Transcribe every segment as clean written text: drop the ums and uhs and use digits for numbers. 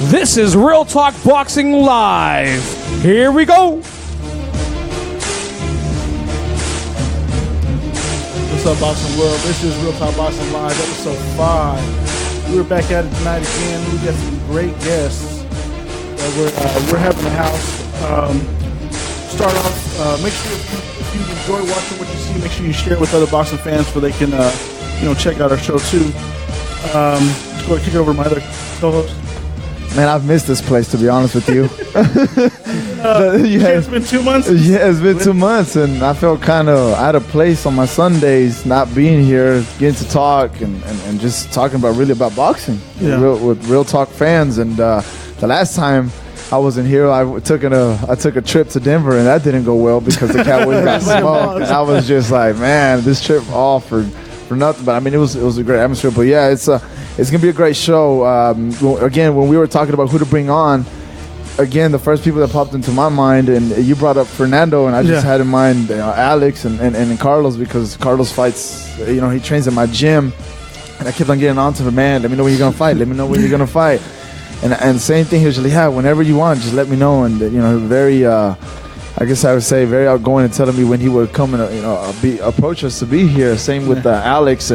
This is Real Talk Boxing Live. Here we go. What's up, Boxing World? This is Real Talk Boxing Live, episode 5. We're back at it tonight again. We got some great guests that we're having in the house. Start off, make sure if you enjoy watching what you see, make sure you share it with other boxing fans so they can, check out our show too. Let's go ahead and kick it over to my other co-host. Man, I've missed this place, to be honest with you. It's been 2 months? Yeah, it's been 2 months, and I felt kind of out of place on my Sundays, not being here, getting to talk and just talking about boxing with Real Talk fans. And the last time I wasn't here, I took a trip to Denver, and that didn't go well because the Cowboys got smoked. And I was just like, man, this trip all for nothing. But I mean, it was a great atmosphere. But yeah, it's gonna be a great show. Again, when we were talking about who to bring on, again, the first people that popped into my mind, and you brought up Fernando, and I just had in mind Alex and Carlos, because Carlos fights. He trains at my gym, and I kept on getting on to him, man. Let me know when you're gonna fight. Let me know when you're gonna fight. And same thing, he was like, yeah, whenever you want, just let me know. And very. I guess I would say very outgoing and telling me when he would come and approach us to be here. Same with Alex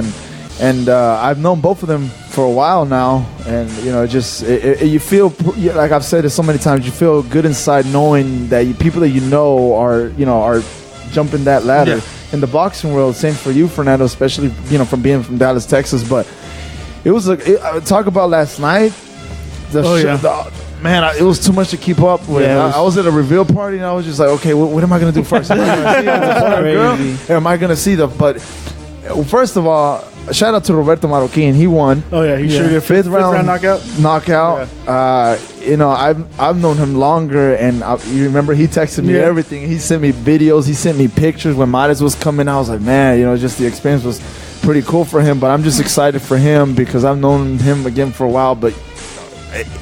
and I've known both of them for a while now, and you feel, like I've said it so many times, you feel good inside knowing that people that are jumping that ladder in the boxing world. Same for you, Fernando, especially from being from Dallas, Texas. But it was talk about last night. Man, it was too much to keep up with. I was at a reveal party, and I was just like, okay, what am I going to do first? Am I going to see the girl? Or am I going to see the... But first of all, shout out to Roberto Marroquin. He won. Oh, yeah. He sure did. Fifth round knockout. Yeah. I've known him longer, and you remember he texted me everything. He sent me videos. He sent me pictures when Mares was coming. I was like, man, just the experience was pretty cool for him. But I'm just excited for him because I've known him again for a while. But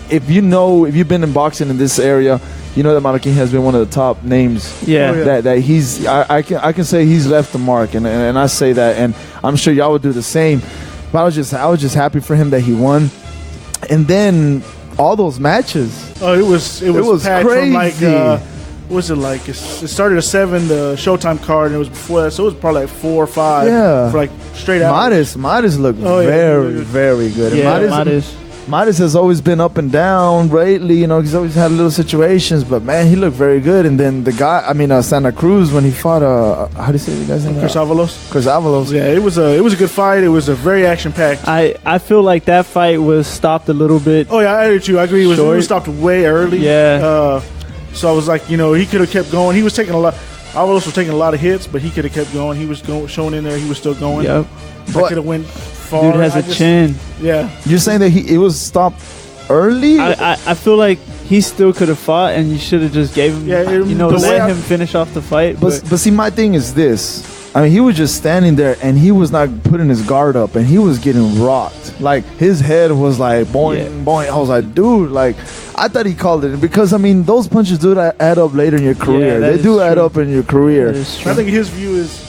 if you've been in boxing in this area, you know that Marroquin has been one of the top names. That he's. I can say he's left the mark, and I say that, and I'm sure y'all would do the same. But I was just happy for him that he won, and then all those matches. Oh, it was packed crazy. From what's it like? It started at 7, the Showtime card, and it was before that, so it was probably like 4 or 5. Yeah, for straight out. Mares looked very good. Yeah, Mares has always been up and down lately. He's always had little situations, but man, he looked very good. And then the guy, Santa Cruz, when he fought, how do you say the guy's name? Chris Avalos. Yeah, it was a good fight. It was a very action packed. I feel like that fight was stopped a little bit. Oh yeah, I do too. I agree. It was stopped way early. Yeah. So I was like, he could have kept going. He was taking a lot. Avalos was taking a lot of hits, but he could have kept going. He was showing in there. He was still going. Yep. But could have went far. Dude has a chin. Yeah. You're saying that it was stopped early? I feel like he still could have fought, and you should have just gave him, let him finish off the fight. But see, my thing is this. He was just standing there, and he was not putting his guard up, and he was getting rocked. Like, his head was like, boing, boing. I was like, dude, I thought he called it. Because, those punches do add up later in your career. They do add up in your career. I think his view is,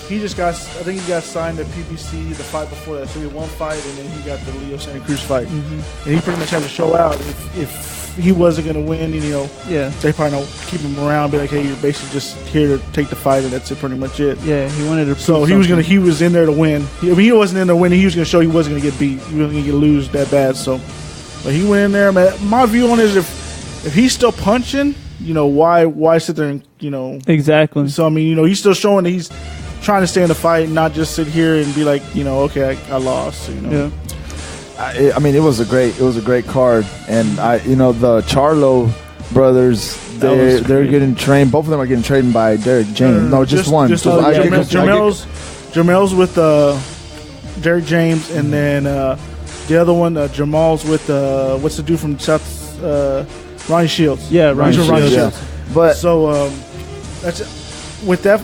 he got signed to PBC the fight before that. So he had one fight, and then he got the Leo Santa Cruz fight. Mm-hmm. And he pretty much had to show out if he wasn't going to win, they probably don't keep him around, be like, hey, you're basically just here to take the fight, and that's pretty much it. Yeah, he wanted to. So he was in there to win. He wasn't in there to win. He was going to show he wasn't going to get beat. He wasn't going to lose that bad. So, but he went in there, man. My view on it is if he's still punching, why sit there and exactly. So he's still showing that he's trying to stay in the fight, not just sit here and be like, okay, I lost. Yeah. It was a great card, and the Charlo brothers, they're getting trained. Both of them are getting trained by Derek James. No, just one. Jamel's with Derek James, and then the other one, Jamal's with what's the dude from South, Ronnie Shields. Yeah, Ronnie Shields. Yeah. But so that's. With that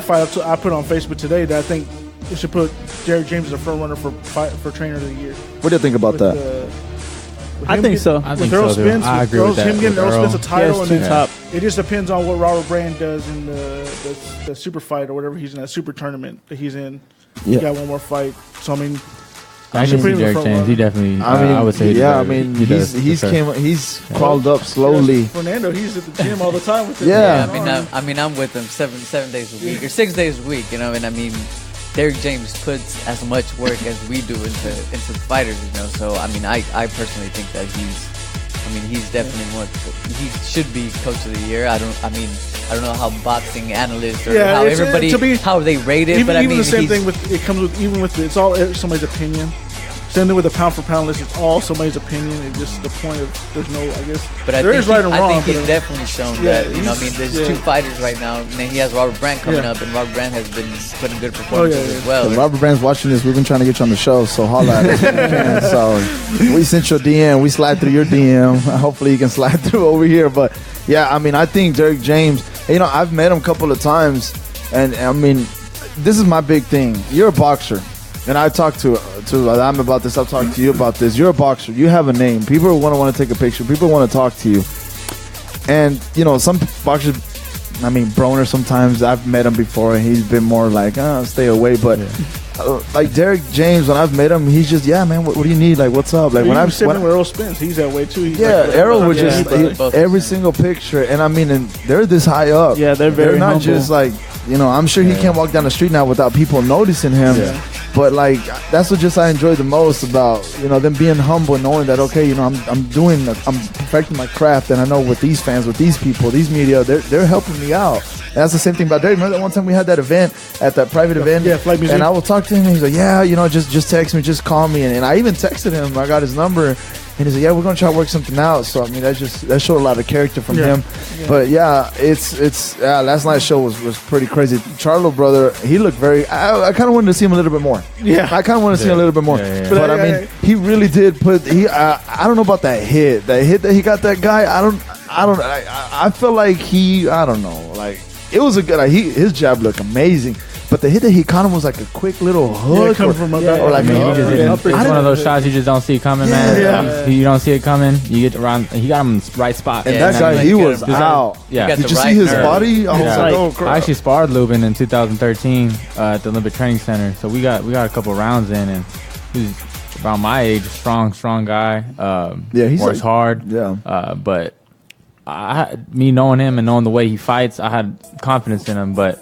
fight, I put on Facebook today that I think we should put Derek James as a front runner for trainer of the year. What do you think about that? I think so. I agree with that. Him getting Earl Spence a title, and top. It just depends on what Robert Brand does in the super fight or whatever he's in that super tournament that he's in. He got one more fight, so I can see Derek James. He definitely. I would say. Yeah, I mean, he's crawled up slowly. Fernando, he's at the gym all the time with him. Yeah. I mean, I'm with him 7 days a week or 6 days a week. You know, and I mean, Derek James puts as much work as we do into the fighters. You know, so I mean, I personally think that he's definitely one. He should be coach of the year. I don't know how boxing analysts or how everybody how they rate it, but I mean, the same thing with it comes with it's all somebody's opinion. Same thing with the pound for pound list. It's all somebody's opinion. It's just the point of there's no, I guess. But I think he's definitely shown that. You know, I mean, there's two fighters right now, and then he has Robert Brandt coming up, and Robert Brandt has been putting good performances as well. If Robert Brandt's watching this, we've been trying to get you on the show, so holla at us. So we sent your DM, we slide through your DM. Hopefully, you can slide through over here. But yeah, I mean, I think Derek James. You know, I've met him a couple of times, and I mean, this is my big thing. You're a boxer. And I talked to Adame about this. I've talked to you about this. You're a boxer. You have a name. People want to take a picture. People want to talk to you. And, you know, some boxers, I mean, Broner sometimes, I've met him before, and he's been more like, stay away. But, like, Derek James, when I've met him, he's just, yeah, man, what do you need? Like, what's up? Like, when I've seen Errol Spence, he's that way, too. Errol would just, every single picture. And, I mean, and they're this high up. Yeah, they're not humble. just, like, you know, I'm sure he can't walk down the street now without people noticing him. Yeah. But like that's what just I enjoy the most about, you know, them being humble and knowing that, okay, you know, I'm perfecting my craft, and I know with these fans, with these people, these media, they're helping me out. And that's the same thing about Derek. Remember that one time we had that event at that private event? Yeah, Flight Museum. And I will talk to him, and he's like, yeah, you know, just text me, just call me. And I even texted him. I got his number, and he's like, yeah, we're gonna try to work something out. So I mean, that showed a lot of character from him. Yeah. But yeah, it's last night's show was pretty crazy. Charlo brother, he looked very. I kind of wanted to see him a little bit more. Yeah, I kind of want to see him a little bit more. But I mean, he really did put. I don't know about that hit. That hit that he got that guy. I feel like I don't know. Like it was a good. His jab looked amazing. But the hit that he caught him was like a quick little hook, or like it's one of those shots you just don't see coming, man. Yeah. You don't see it coming. You get around. He got him in the right spot. And that guy, he was out. Yeah. Did you see his body? I was like, oh, crap. I actually sparred Lubin in 2013 at the Olympic Training Center. So we got a couple rounds in, and he's about my age, strong guy. He works hard. Yeah. But me knowing him and knowing the way he fights, I had confidence in him. But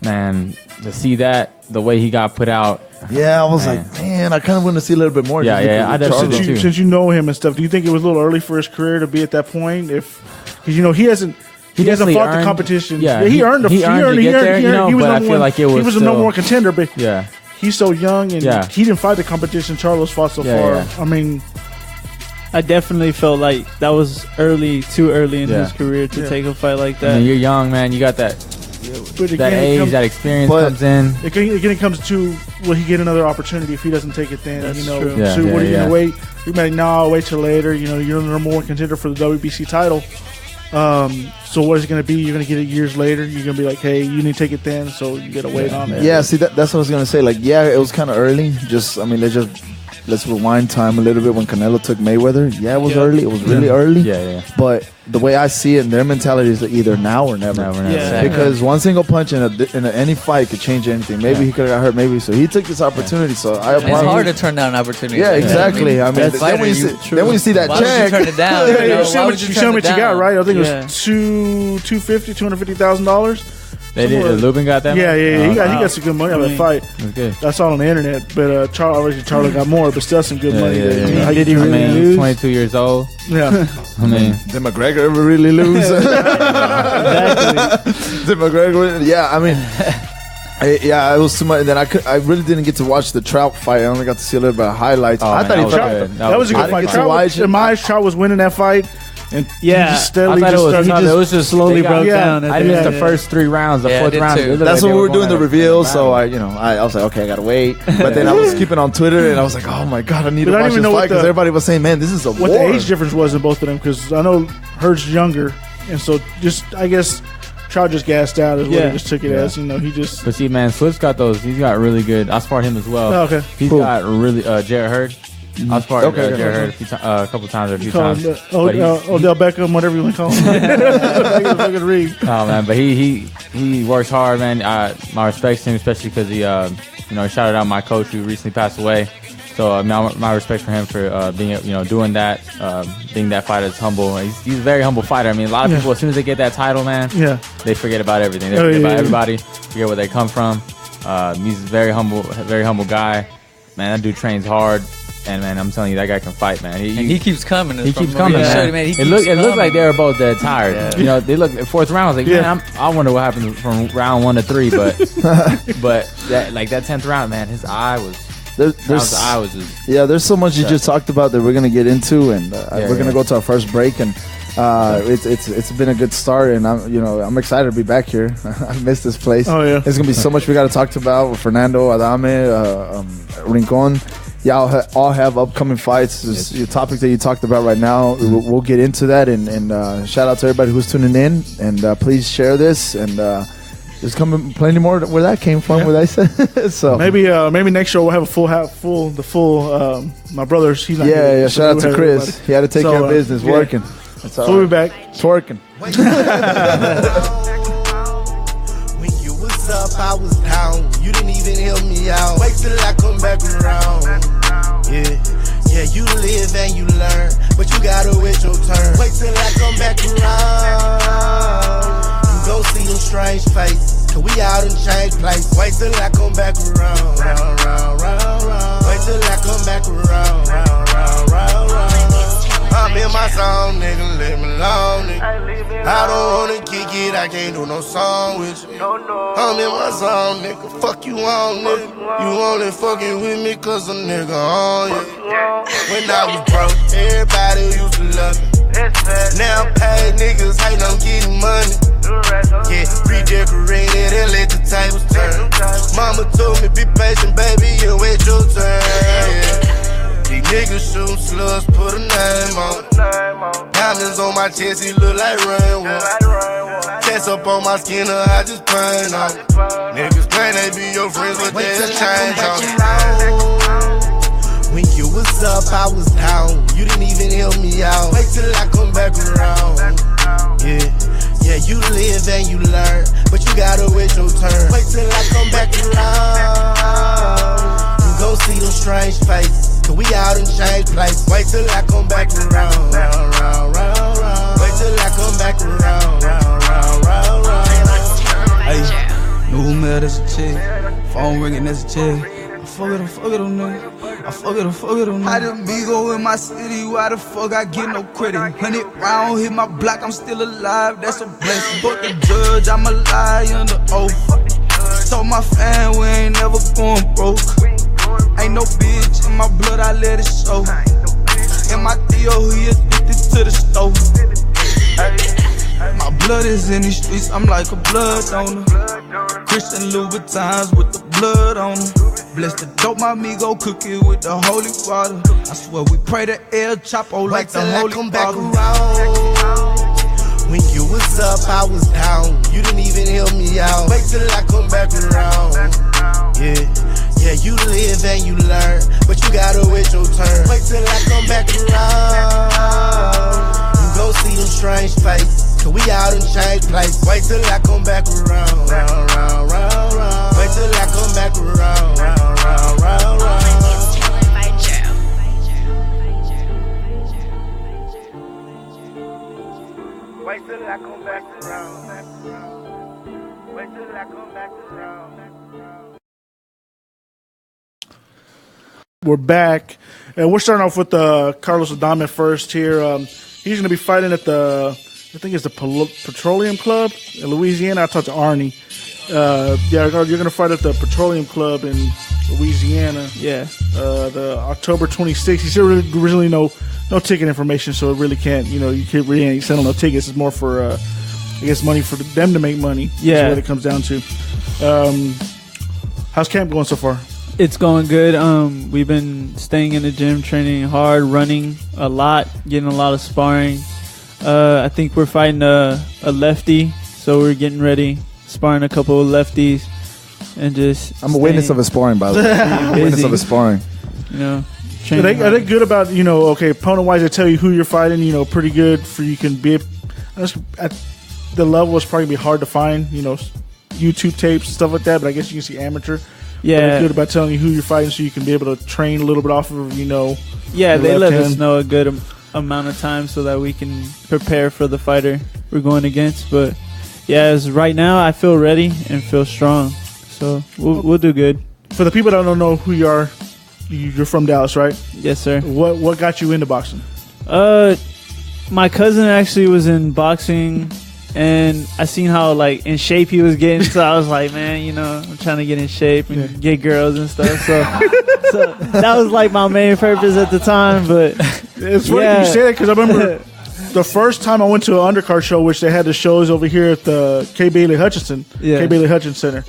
man, to see that the way he got put out, I was like, man, I kind of want to see a little bit more. I definitely too. Since you know him and stuff, do you think it was a little early for his career to be at that point? Because you know he hasn't fought the competition. Yeah, he earned it. He but I feel like it was. He was a number one contender, but yeah, he's so young and he didn't fight the competition Charlo's fought so far. Yeah. I mean, I definitely felt like that was too early in his career to take a fight like that. I mean, you're young, man. You got that. But that age, that experience comes in. Again, it comes to, will he get another opportunity if he doesn't take it then? That's true. Yeah, so what are you going to wait? You might wait till later. You know, you're the number one contender for the WBC title. So what is it going to be? You're going to get it years later. You're going to be like, hey, you need to take it then, so you got to wait on it. Yeah, see, that's what I was going to say. Like, it was kind of early. Let's rewind time a little bit when Canelo took Mayweather. Yeah, it was early. It was really early. Yeah. But the way I see it, their mentality is either now or never. Because one single punch in any fight could change anything. Maybe he could have got hurt. Maybe so. He took this opportunity. So it's hard to turn down an opportunity. Yeah, exactly. I mean, then when you see that check, turn it down. You show me what you got, right? I think it was $250,000. They did. Lubin got that. Yeah. He got some good money on that fight. That's good. That's all on the internet. But Charlo got more, but still some good money. Yeah. Did he really lose? He's 22 years old. Yeah. I mean, did McGregor ever really lose? Exactly. Did McGregor? Yeah. I mean. It was too much. And then I really didn't get to watch the Trout fight. I only got to see a little bit of highlights. I thought that was a good fight. In my eyes, Trout was winning that fight. And he just slowly broke down. I missed the first 3 rounds. The fourth round. That's when we were doing the reveal. So I was like, okay, I gotta wait. But then I was keeping on Twitter, and I was like, oh my god, I need to watch this fight because everybody was saying, man, this is a war. What the age difference was in both of them? Because I know Hurd's younger, and so I guess Trout just gassed out. Is what he just took it as. He just. But see, man, Swift's got those. He's got really good. I sparred him as well. Oh, okay. He's got really Jared Hurd. I sparred Jared Hurd a couple times or a few times. Odell Beckham, whatever you want to call him. Oh man, but he works hard, man. My respects to him, especially because he shouted out my coach who recently passed away. So my respect for him for being doing that, being that fighter that's humble. He's a very humble fighter. I mean, a lot of people as soon as they get that title, man, they forget about everything. They forget about everybody, forget where they come from. He's a very humble guy. Man, that dude trains hard. And man, I'm telling you, that guy can fight, man. He keeps coming. He keeps coming, man. It looked like they were both dead tired. Yeah. You know, they look fourth round. I was like, man, I wonder what happened from round 1 to 3. But that 10th round, man, his eye was. There's so much you just talked about that we're gonna get into, and we're gonna go to our first break, and it's been a good start, and I'm excited to be back here. I miss this place. Oh yeah, there's gonna be so much we got to talk about with Fernando, Adame, Rincon. Y'all all have upcoming fights. Your topic that you talked about right now. We'll get into that, and shout out to everybody who's tuning in, and please share this, and there's coming plenty more where that came from. Where they said so maybe next show we'll have the full. My brother's he's not here, shout out to Chris. Everybody. He had to take care of business, working. That's all. We'll be back. Twerking. When you was up, I was down. You didn't even help me out. Wait till I come back around. Yeah, you live and you learn, but you gotta wait your turn. Wait till I come back around. You gon' see them strange faces, cause we out in change place. Wait till I come back around. Wait till I come back around. I'm in my zone, nigga, leave me alone, nigga. I don't wanna kick it, I can't do no song with you. I'm in my zone, nigga, fuck you on, nigga. You only fucking with me cause a nigga on you. When I was broke, everybody used to love me. Now paid niggas hate I'm getting money. Yeah, redecorated and let the tables turn. Mama told me be patient, baby, and wait your turn. Yeah. These niggas shooting slugs, put a name on it. Diamonds on my chest, he look like rainwater. Chest up on my skin, I just paint on it. Niggas claim they be your friends, but they just change on it. When you was up, I was down. You didn't even help me out. Wait till I come back around. Yeah, you live and you learn, but you gotta wait your turn. Wait till I come back around. You gon' see them strange faces, cause we out in change place. Wait till I come back around. Wait till I come back around. Hey, new mail, that's a check. Phone ringing, that's a check. I fuck it on nigga. I fuck it on nigga. How the Migo in my city, why the fuck I get no credit? 100 round, hit my block, I'm still alive, that's a blessing. But the judge, I'm a lie under oath. Told my fan we ain't never going broke. Ain't no bitch in my blood, I let it show. And my Theo, he addicted to the stove. My blood is in these streets, I'm like a blood donor. Christian Louboutins with the blood on them. Bless the dope, my amigo, cook it with the holy water. I swear we pray to El Chapo like the holy come back around. When you was up, I was down. You didn't even help me out. Wait till I come back around. Yeah, you live and you learn, but you gotta wait your turn. Wait till I come back around. You gon' see them strange faces, cause we out in change place. Wait till I come back around. Wait till I come back around. Wait till I come back around. Wait till I come back around. We're back, and we're starting off with Carlos Adame first here. He's going to be fighting at I think it's the Petroleum Club in Louisiana. I talked to Arnie. You're going to fight at the Petroleum Club in Louisiana. Yeah. The October 26th. He said originally no ticket information, so it really can't. You really ain't selling no tickets. It's more for I guess money for them to make money. Yeah. That's what it comes down to. How's camp going so far? It's going good. We've been staying in the gym, training hard, running a lot, getting a lot of sparring. I think we're fighting a lefty, so we're getting ready, sparring a couple of lefties, and just. I'm a witness of his sparring, by the way. I'm a witness of his sparring. Are they good about opponent wise? They tell you who you're fighting. Pretty good for you can be at the level. It's probably be hard to find. YouTube tapes and stuff like that, but I guess you can see amateur. Yeah. They're good about telling you who you're fighting so you can be able to train a little bit off of, Yeah, they let us know a good amount of time so that we can prepare for the fighter we're going against. But yeah, as right now, I feel ready and feel strong. So we'll do good. For the people that don't know who you are, you're from Dallas, right? Yes, sir. What got you into boxing? My cousin actually was in boxing, and I seen how like in shape he was getting. So I was like, man, I'm trying to get in shape and get girls and stuff. So that was like my main purpose at the time. But it's funny you say it because I remember the first time I went to an undercard show, which they had the shows over here at the K. Bailey Hutchinson Center.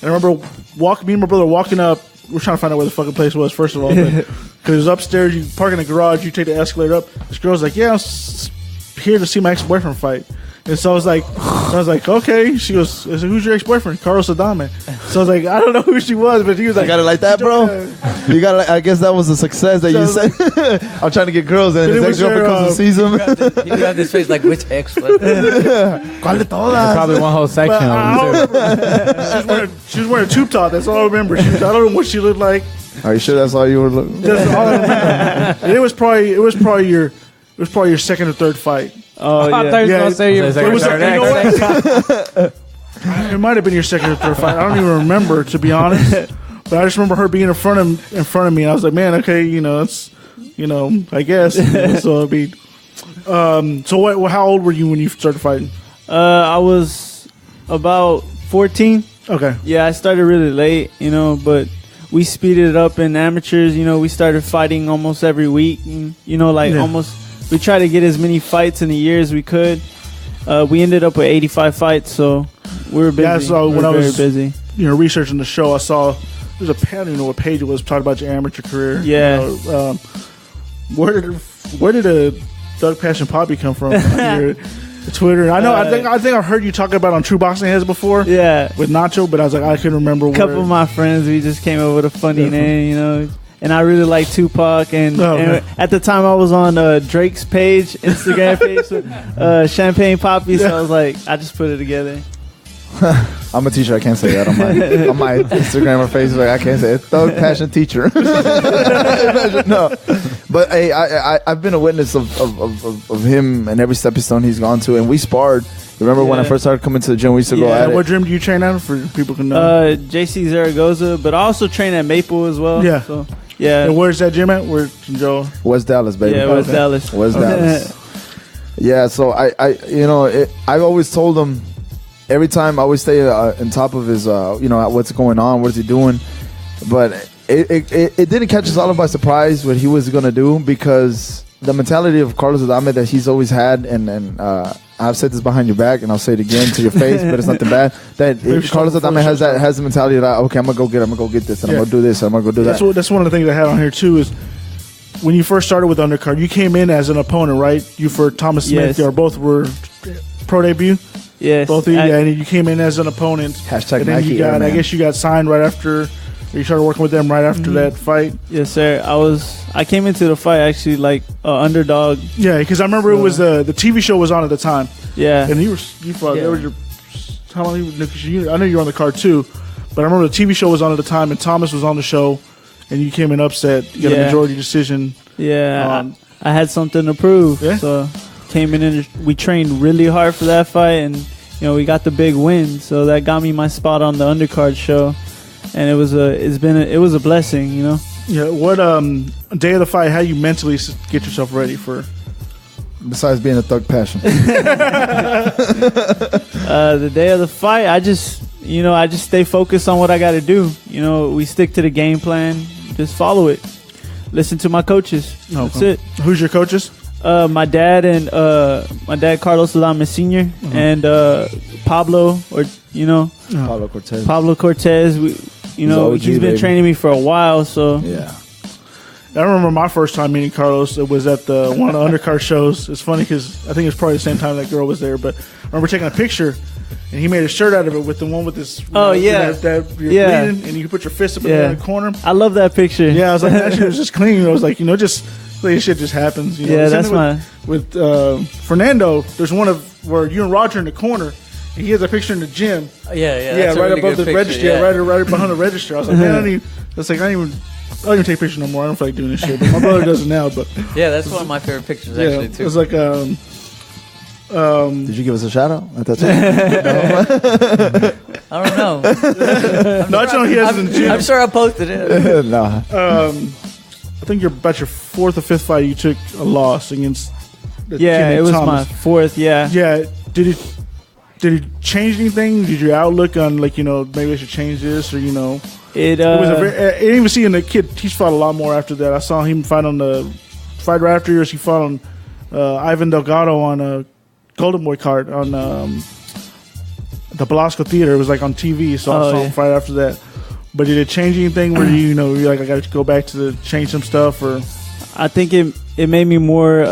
And I remember me and my brother walking up. We're trying to find out where the fucking place was, first of all. Because it was upstairs. You park in the garage. You take the escalator up. This girl's like, yeah, I'm here to see my ex-boyfriend fight. And so I was like, okay. She goes, I said, who's your ex-boyfriend? Carlos Adame. So I was like, I don't know who she was, but he was like, you got it like that, bro? You got it. I guess that was a success that you said. I'm trying to get girls, and his ex-girlfriend comes and sees him. You got this face like, which ex was that? Probably one whole section of them, too. She was wearing a tube top. That's all I remember. I don't know what she looked like. Are you sure that's all you were looking? That's all I remember. And it was probably your second or third fight. Oh, yeah. I thought you were going to say it might have been your second or third fight. I don't even remember, to be honest. But I just remember her being in front of me. And I was like, man, okay, it's, I guess. So it'd be. So how old were you when you started fighting? I was about 14. Okay. Yeah, I started really late, but we speeded it up in amateurs. We started fighting almost every week. And, almost. We tried to get as many fights in a year as we could. We ended up with 85 fights, so we were busy. Yeah, so when I was busy, researching the show, I saw there's a page. I don't even know what page it was. Talking about your amateur career. Yeah. Where did a Thug Passion Poppy come from? Your Twitter. I know. I think I've heard you talk about on True Boxing Heads before. Yeah. With Nacho, but I was like, I couldn't remember. A couple of my friends, we just came up with a funny name, And I really like Tupac, and at the time I was on Drake's page, Instagram page, Champagne Poppy. So I was like, I just put it together. I'm a teacher. I can't say that on my Instagram or Facebook. I can't say it. Thug Passion Teacher. No, but hey, I've been a witness of him and every stepping stone he's gone to, and we sparred. Remember when I first started coming to the gym, we used to go at it. What gym do you train at for people can know? JC Zaragoza, but I also train at Maple as well. Yeah. So, yeah. And where's that gym at? Where's Joe? West Dallas, baby. Yeah, West Dallas. West Dallas. Yeah, so I've always told him every time I always stay on top of his, what's going on, what's he doing. But it didn't catch us all by surprise what he was going to do, because the mentality of Carlos Adame that he's always had, and I've said this behind your back, and I'll say it again to your face, but it's nothing bad. That Carlos Adame has the mentality that, okay, I'm gonna go get this, and I'm gonna do this, and I'm gonna go do that. That's one of the things I had on here too. Is when you first started with undercard, you came in as an opponent, right? You for Thomas Smith, or both were pro debut. Yes, both of you, and you came in as an opponent. Hashtag and then Nike. You got, I guess you got signed right after. You started working with them right after that fight. Yes, sir. I came into the fight actually like underdog. Yeah, because I remember it was the TV show was on at the time. Yeah, and you fought. Yeah. How long? I know you were on the card too, but I remember the TV show was on at the time, and Thomas was on the show, and you came in upset. You got a majority decision. Yeah, I had something to prove. Yeah. So came in and we trained really hard for that fight, and we got the big win. So that got me my spot on the undercard show. And it was a blessing, Yeah. What day of the fight? How you mentally get yourself ready for? Besides being a Thug Passion. The day of the fight, I just stay focused on what I got to do. We stick to the game plan, just follow it. Listen to my coaches. Okay. That's it. Who's your coaches? My dad and my dad Carlos Adame Sr. and Pablo Pablo Cortez. Pablo Cortez. He's been training me for a while, so yeah. I remember my first time meeting Carlos. It was at one of the undercard shows. It's funny because I think it's probably the same time that girl was there. But I remember taking a picture, and he made a shirt out of it with the one with this. That you're bleeding, and you can put your fist up in the corner. I love that picture. Yeah, I was like, that shit was just clean. I was like, just like, shit just happens. Yeah, that's with Fernando. There's one of where you and Roger in the corner. He has a picture in the gym. Yeah, right really above the picture, register. yeah. Right behind the register. I was like, man, I don't even take pictures no more. I don't feel like doing this shit. But my brother does it now. But yeah, that's one of my favorite pictures actually too. It was like did you give us a shout out at that time? I don't know. No, I know he has it in the gym. I'm sure I posted it. No. I think you're about your 4th or 5th fight. You took a loss against. It was my 4th. Yeah. Yeah. Did it change anything? Did your outlook on maybe I should change this or It was I didn't even see in the kid. He's fought a lot more after that. I saw him fight on the fight right after yours. He fought on Ivan Delgado on a Golden Boy card on the Belasco Theater. It was like on TV, so I saw him fight after that. But did it change anything where you're like, I got to go back to change some stuff? Or I think it made me more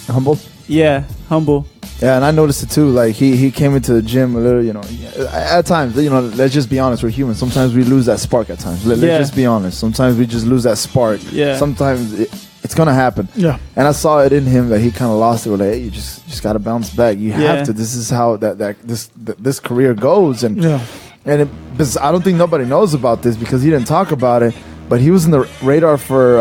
humble. Yeah, humble. Yeah, and I noticed it too. Like he came into the gym a little, at times, let's just be honest, we're human. Sometimes we lose that spark at times. Let's just be honest. Sometimes we just lose that spark. Yeah. Sometimes it's gonna happen. Yeah. And I saw it in him that he kind of lost it. We're like, hey, you just gotta bounce back. You have to. This is how this career goes. And because I don't think nobody knows about this because he didn't talk about it. But he was in the radar for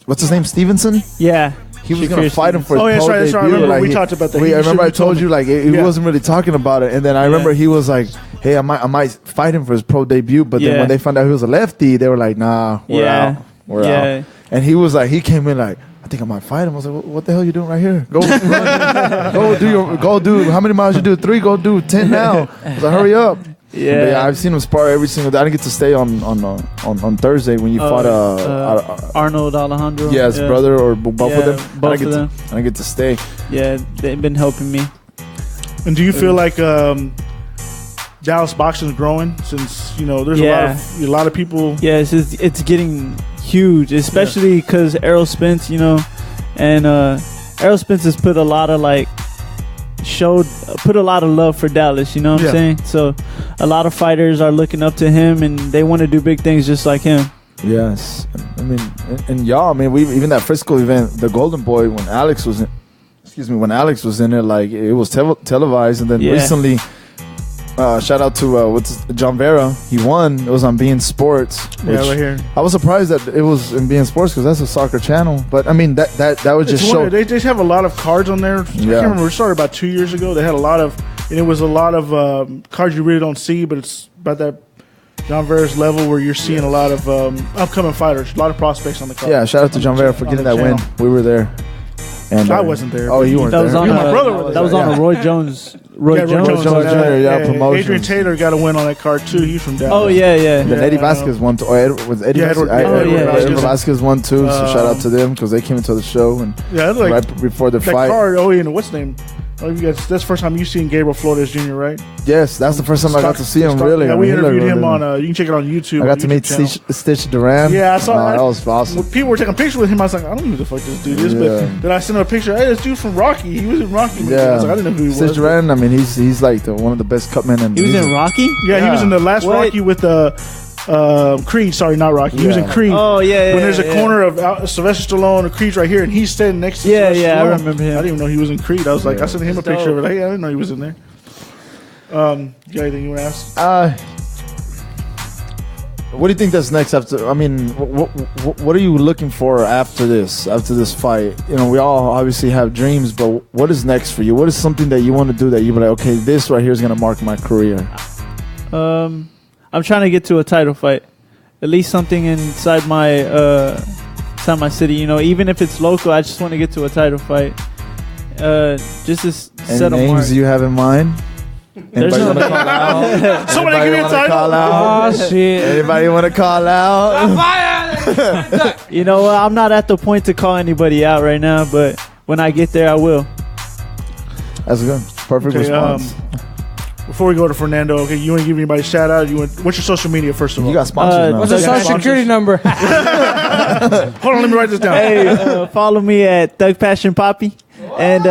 what's his name, Stevenson? Yeah. He was going to fight him for his that's right. I remember we talked about that. I remember I told you, he wasn't really talking about it. And then I remember he was like, hey, I might fight him for his pro debut. But then when they found out he was a lefty, they were like, nah, we're out. We're out. And he was like, he came in like, I think I might fight him. I was like, what the hell are you doing right here? Go go do, how many miles you do? 3, go do 10 now. I was like, hurry up. Yeah, I've seen him spar every single day. I didn't get to stay on Thursday when you fought Arnold Alejandro. Yeah, his brother or both of them. Both of them. I didn't get to stay. Yeah, they've been helping me. And do you feel like Dallas boxing is growing since there's a lot of people? Yeah, it's getting huge, especially because Errol Spence, and Errol Spence has put a lot of put a lot of love for Dallas, you know what I'm saying? So a lot of fighters are looking up to him and they want to do big things just like him. Yes. I mean, and y'all, we even that Frisco event, the Golden Boy, when Alex was in it, like it was televised. And then recently, shout out to John Vera. He won. It was on beIN Sports. Right here. I was surprised that it was in beIN Sports because that's a soccer channel. But I mean, that was just show. They just have a lot of cards on there. I can't remember. We started about 2 years ago. They had a lot of, and it was a lot of cards you really don't see, but it's about that John Vera's level where you're seeing a lot of upcoming fighters, a lot of prospects on the card. Yeah, shout out to John Vera for getting that win. We were there. And I wasn't there. Oh, you weren't there. My brother was there. That was on a Roy Jones. Roy Jones Jr. Promotions. Adrian Taylor got a win on that card too. He's from Dallas. Oh yeah. And then Eddie Vasquez won too. Was Eddie Edward Vasquez won too. So shout out to them because they came into the show and right before the fight. Card, what's his name? Oh, that's the first time you've seen Gabriel Flores Jr., right? Yes, that's the first time I got to see him. Really, yeah, we interviewed him on. You can check it on YouTube. I got to meet Stitch Duran. Yeah, I saw that. That was awesome. When people were taking pictures with him, I was like, I don't know who the fuck this dude is. But then I sent him a picture. Hey, this dude from Rocky. He was in Rocky. Yeah, I was like, I didn't know who he was. Stitch Duran. I mean, he's like one of the best cutmen. He was in Rocky. Yeah, he was in the last Rocky with Creed. Sorry, not Rocky. He was in Creed. Oh yeah. When there's a corner of Sylvester Stallone and Creed's right here, and he's standing next to Sylvester Stallone. I remember him. I didn't even know he was in Creed. I was like, I sent him a picture of it. Hey, I didn't know he was in there. You got anything you want to ask? What do you think that's next after? I mean, what are you looking for after this fight? We all obviously have dreams, but what is next for you? What is something that you want to do that you're like, okay, this right here is going to mark my career? I'm trying to get to a title fight, at least something inside my city. Even if it's local, I just want to get to a title fight. Just to set a mark. Names you have in mind? Anybody want to call out? Somebody give me a title. Oh shit! Anybody want to call out? I'm not at the point to call anybody out right now, but when I get there, I will. That's good. Perfect response. Before we go to Fernando, you want to give anybody a shout out? What's your social media first of all? You got sponsors now. What's your social security number? Hold on, let me write this down. Hey, follow me at Thug Passion Poppy. And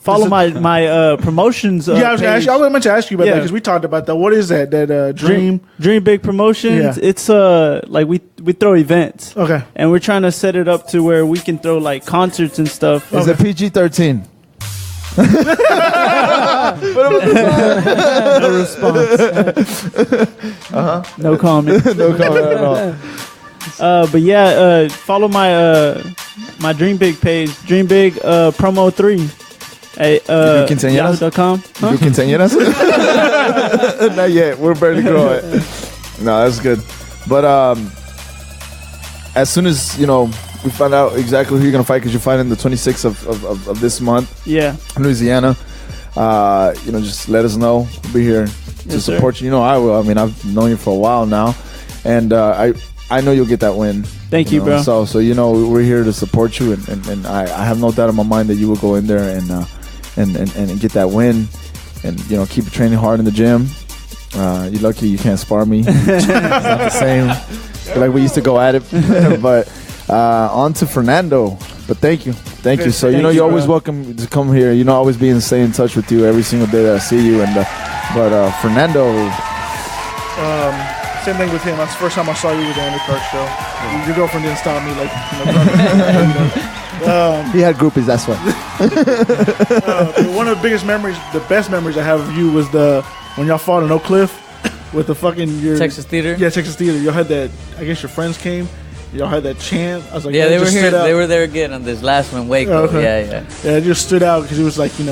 follow my promotions. I was meant to ask you about that because we talked about that. What is that? That Dream Big Promotions. Yeah. It's like we throw events. Okay. And we're trying to set it up to where we can throw like concerts and stuff. Is it PG-13? No response. No comment. No comment at all. But yeah, follow my Dream Big page, Dream Big promo 3 at yahoo.com. You quinceañeras? Not yet. We're barely growing. No, that's good. But as soon as we find out exactly who you're gonna fight, because you're fighting the 26th of this month. Yeah. In Louisiana. Just let us know. We'll be here to support you. I will. I mean, I've known you for a while now, and I know you'll get that win. Thank you, bro. So we're here to support you, and I have no doubt in my mind that you will go in there and get that win, and keep training hard in the gym. You're lucky you can't spar me. It's not the same. Like we used to go at it, but on to Fernando. But thank you. So you're always welcome to come here. Always stay in touch with you every single day that I see you. And but Fernando, same thing with him. That's the first time I saw you with the undercard show. Your girlfriend didn't stop me he had groupies. That's why. One of the biggest memories, the best memories I have of you was when y'all fought in Oak Cliff with the fucking Texas Theater. Yeah, Texas Theater. Y'all had that. I guess your friends came. Y'all had that chant. I was like, yeah, they were here. They were there again on this last one, Waco. Oh, okay. Yeah. Yeah, it just stood out because it was like you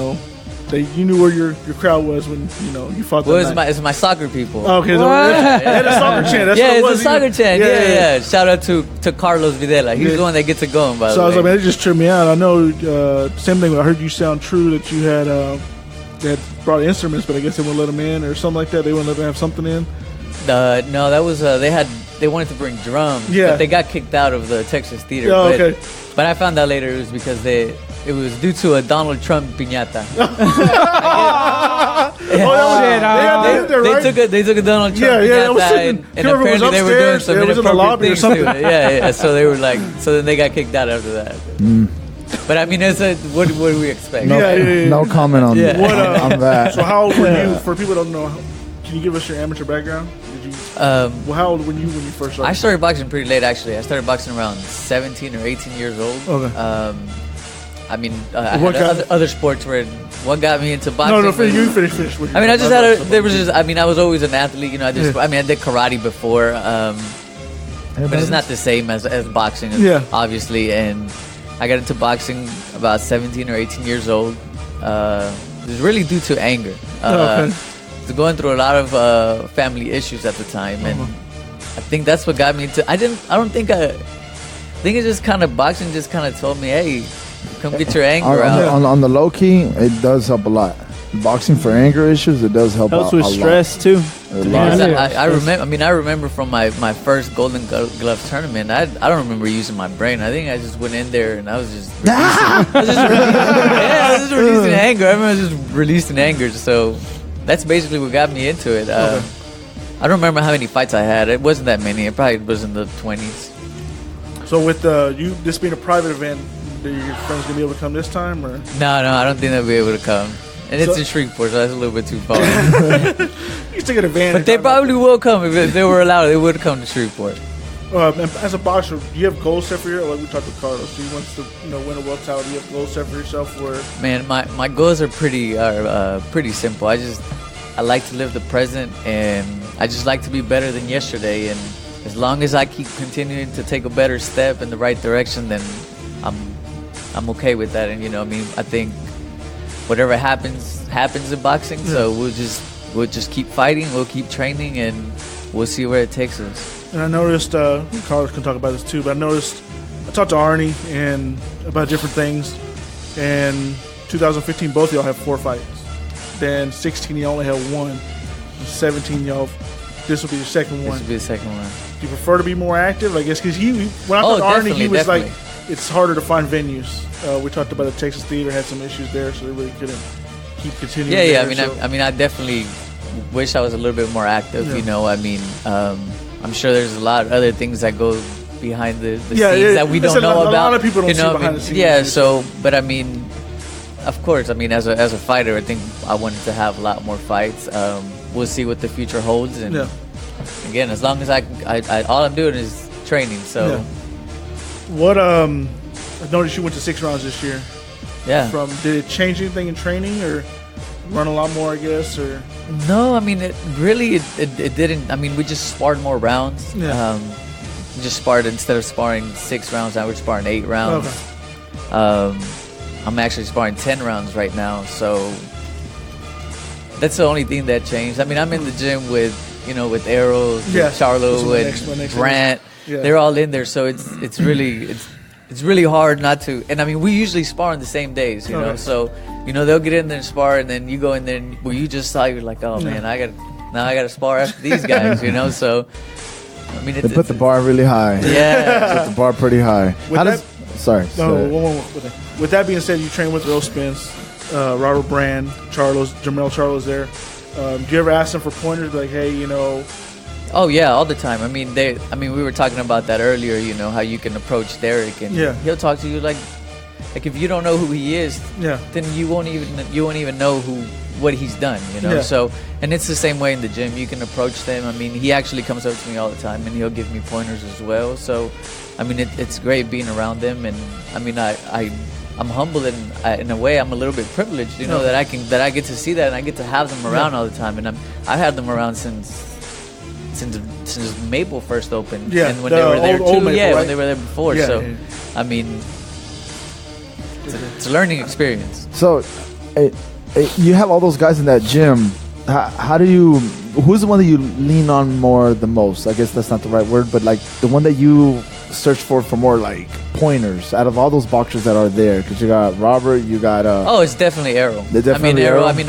knew where your crowd was when you fought. Well, it's my soccer people. Oh, okay, so they had a soccer chant. That's what it was. It's a soccer chant. Yeah. Shout out to Carlos Videla. He's the one that gets it going. By the way. So I was like, man, it just tripped me out. I know. Same thing. I heard you sound true that you had they had brought instruments, but I guess they wouldn't let them in or something like that. They wouldn't let them have something in. No, that was they wanted to bring drums, but they got kicked out of the Texas Theater. Oh, okay. But I found out later it was because it was due to a Donald Trump piñata. They took a Donald Trump piñata, and apparently they were doing some inappropriate things to it. Yeah. So they were so then they got kicked out after that. But I mean, what do we expect? No comment on that. So how old were you? For people who don't know, can you give us your amateur background? How old were you when you first started? I started boxing pretty late, actually. I started boxing around 17 or 18 years old. Okay. I had other sports where what got me into boxing. No, you finish. I mean, I was always an athlete. I did karate before. But it's not the same as boxing, obviously. And I got into boxing about 17 or 18 years old. It was really due to anger. Going through a lot of family issues at the time, and I think that's what got me into. I think it's just kind of boxing just kind of told me, hey, come get your anger out. On the low key, it does help a lot. Boxing for anger issues, it does help. Helps with stress too. I remember from my first Golden Glove tournament. I don't remember using my brain. I think I just went in there and I was just releasing anger. I remember just releasing anger. So. That's basically what got me into it. I don't remember how many fights I had. It wasn't that many. It probably was in the 20s. So with this being a private event, are your friends gonna be able to come this time, or? No, I don't think they'll be able to come. And it's in Shreveport, so that's a little bit too far. You take advantage. But they probably will come if they were allowed. They would come to Shreveport. And as a boxer, do you have goals set for your? Like we talked with Carlos, he wants to win a world title. Do you have goals set for yourself? Man, my goals are pretty simple. I like to live the present, and I just like to be better than yesterday. And as long as I keep continuing to take a better step in the right direction, then I'm okay with that. And I think whatever happens in boxing. So we'll just keep fighting. We'll keep training, and we'll see where it takes us. And I noticed, Carlos can talk about this too, but I talked to Arnie and about different things. And 2015, both of y'all have 4 fights. Then 16, you only had 1. And 17, this will be your second one. This will be the second one. Do you prefer to be more active? I guess because when I talked to Arnie, he was like, it's harder to find venues. We talked about the Texas Theater had some issues there, so they really couldn't keep continuing. Yeah. I definitely wish I was a little bit more active. I'm sure there's a lot of other things that go behind the scenes that we don't know about. A lot of people don't see behind the scenes. Yeah, but of course, as a fighter, I think I wanted to have a lot more fights. We'll see what the future holds, and again, as long as I all I'm doing is training. So, what I noticed you went to 6 rounds this year. Yeah. Did it change anything in training or run a lot more, I guess, or? No, I mean, it didn't. I mean, we just sparred more rounds. Yeah. We just sparred, instead of sparring 6 rounds, now we're sparring 8 rounds. Okay. I'm actually sparring 10 rounds right now, so that's the only thing that changed. I mean, I'm in the gym with Arrow, with Charlo, with Brant. Yeah. They're all in there, so it's really hard not to. And I mean, we usually spar on the same days, you know. So they'll get in there and spar, and then you go in there, and you just saw, you're like, oh man, I got to spar after these guys, you know. So I mean, they put the bar really high. Yeah, put the bar pretty high. Sorry. With that being said, you train with Earl Spence, Robert Brand, Jamel Charlo's there. Do you ever ask them for pointers, like, hey, Oh yeah, all the time. I mean, we were talking about that earlier. You know how you can approach Derek, and he'll talk to you like if you don't know who he is, then you won't even know what he's done. You know, so and it's the same way in the gym. You can approach them. I mean, he actually comes up to me all the time, and he'll give me pointers as well. So, I mean, it's great being around them, and I mean, I'm humbled, and in a way, I'm a little bit privileged. You know that I get to see that, and I get to have them around all the time, and I've had them around since Maple first opened, and when they were there too, Maple, right? When they were there before. I mean, it's a learning experience. So, you have all those guys in that gym. How do you? Who's the one that you lean on more the most? I guess that's not the right word, but like the one that you search for more like pointers out of all those boxers that are there. Because you got Robert, you got it's definitely Arrow. Arrow. I mean,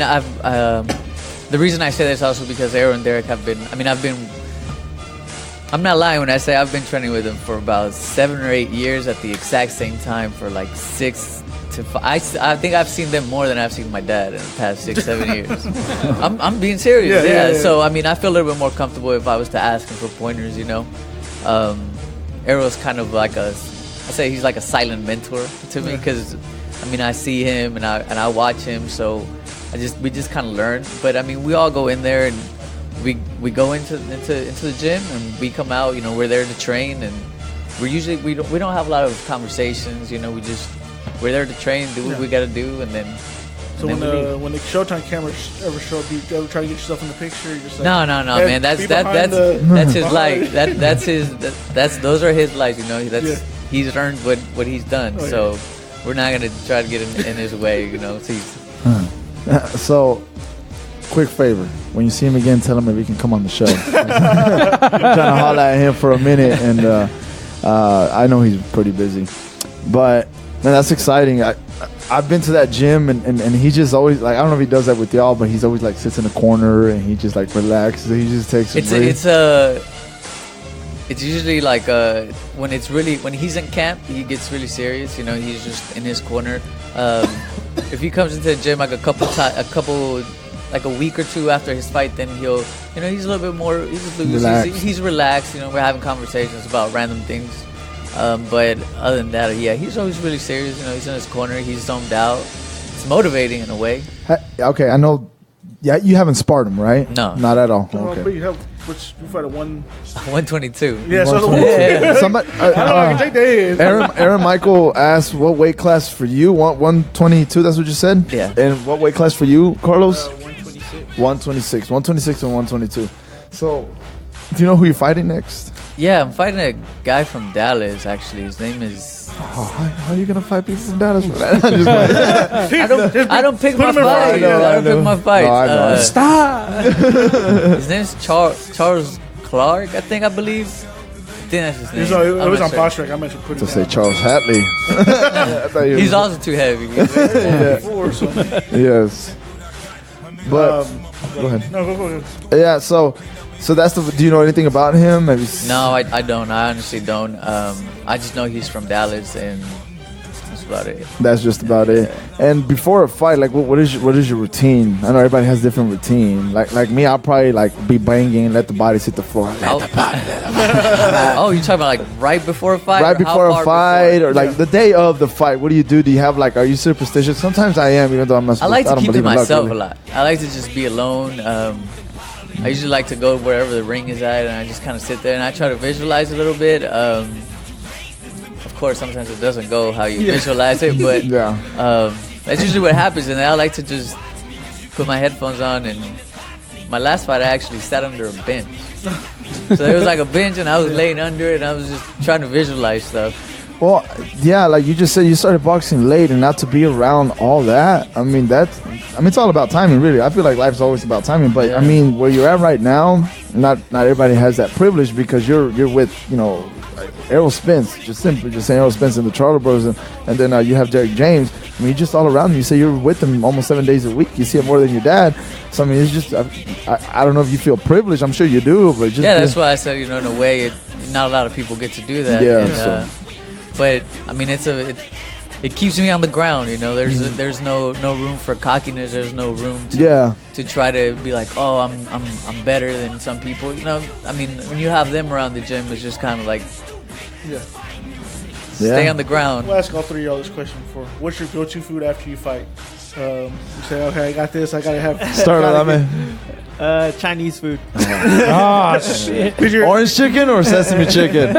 the reason I say this also because Arrow and Derek have been. I mean, I'm not lying when I say I've been training with them for about 7 or 8 years at the exact same time for like 6 to 5. I think I've seen them more than I've seen my dad in the past 6-7 years. I'm being serious. Yeah. So I mean, I feel a little bit more comfortable if I was to ask him for pointers. You know, Arrow's kind of like I say he's like a silent mentor to me because I mean I see him and I watch him, so we just kind of learn. But I mean, we all go in there and we go into the gym and we come out. You know, we're there to train, and we don't have a lot of conversations. You know, we're there to train, do what we got to do, and then. So when the Showtime cameras ever show up, do you ever try to get yourself in the picture? You're just like, no, man. That's his life. Those are his lives. You know, he's earned what he's done. So we're not gonna try to get in his way. You know. So, quick favor: when you see him again, tell him if he can come on the show. I'm trying to holler at him for a minute, and I know he's pretty busy, but man, that's exciting. I've been to that gym and he just always like, I don't know if he does that with y'all, but he's always like sits in a corner and he just like relaxes. He just takes a break. It's usually like when he's in camp, he gets really serious. You know, he's just in his corner. If he comes into the gym like like a week or two after his fight, then he's a little bit more he's relaxed. You know, we're having conversations about random things. But other than that, he's always really serious. You know, he's in his corner. He's zoned out. It's motivating in a way. Okay, I know. Yeah, you haven't sparred him, right? No, not at all. No, okay. But you fight at 122. Yeah, so somebody. I can take that in. Aaron Michael asked, "What weight class for you? 122. That's what you said. Yeah. And what weight class for you, Carlos? 126. 126 and 122. So, do you know who you're fighting next? Yeah, I'm fighting a guy from Dallas, actually. His name is... how are you going to fight people from Dallas? I don't pick my fight. I don't pick my fight. Stop! His name is Charles Clark, I believe. I think that's his name. It was on Boss Track. I mentioned putting to say Charles Hatley. He's also too heavy. Yes. But... go ahead. No, go ahead. Yeah, so that's do you know anything about him? No, I don't. I honestly don't. I just know he's from Dallas, and that's about it. That's just about it. And before a fight, like what is your routine? I know everybody has different routine. Like me, I'll probably like be banging, let the bodies hit the floor. Oh, you talking about like right before a fight? Right before a fight, or like the day of the fight. What do you do? Do you have like? Are you superstitious? Sometimes I am, even though I'm not. I like to keep to myself a lot. I like to just be alone. I usually like to go wherever the ring is at, and I just kind of sit there and I try to visualize a little bit. Of course, sometimes it doesn't go how you visualize it, but That's usually what happens, and I like to just put my headphones on. And my last fight, I actually sat under a bench. So it was like a bench, and I was laying under it, and I was just trying to visualize stuff. Well, yeah, like you just said, you started boxing late, and not to be around all that. I mean, it's all about timing, really. I feel like life's always about timing, but I mean, where you're at right now, not everybody has that privilege because you're with, you know, Errol Spence, just simply just saying Errol Spence and the Charlo Bros, and then you have Derek James. I mean, just all around. You say you're with them almost 7 days a week. You see him more than your dad. So I mean, it's just I don't know if you feel privileged. I'm sure you do, but just that's why I said, you know, in a way, not a lot of people get to do that. Yeah. And, but I mean, it keeps me on the ground. You know, there's no room for cockiness. There's no room to try to be like, oh, I'm better than some people. You know, I mean, when you have them around the gym, it's just kind of like. Stay on the ground. We'll ask all three of y'all this question before. What's your go-to food after you fight? You say, okay, I got this. I gotta have. Start with Adame. Chinese food. Oh shit! Orange chicken or sesame chicken?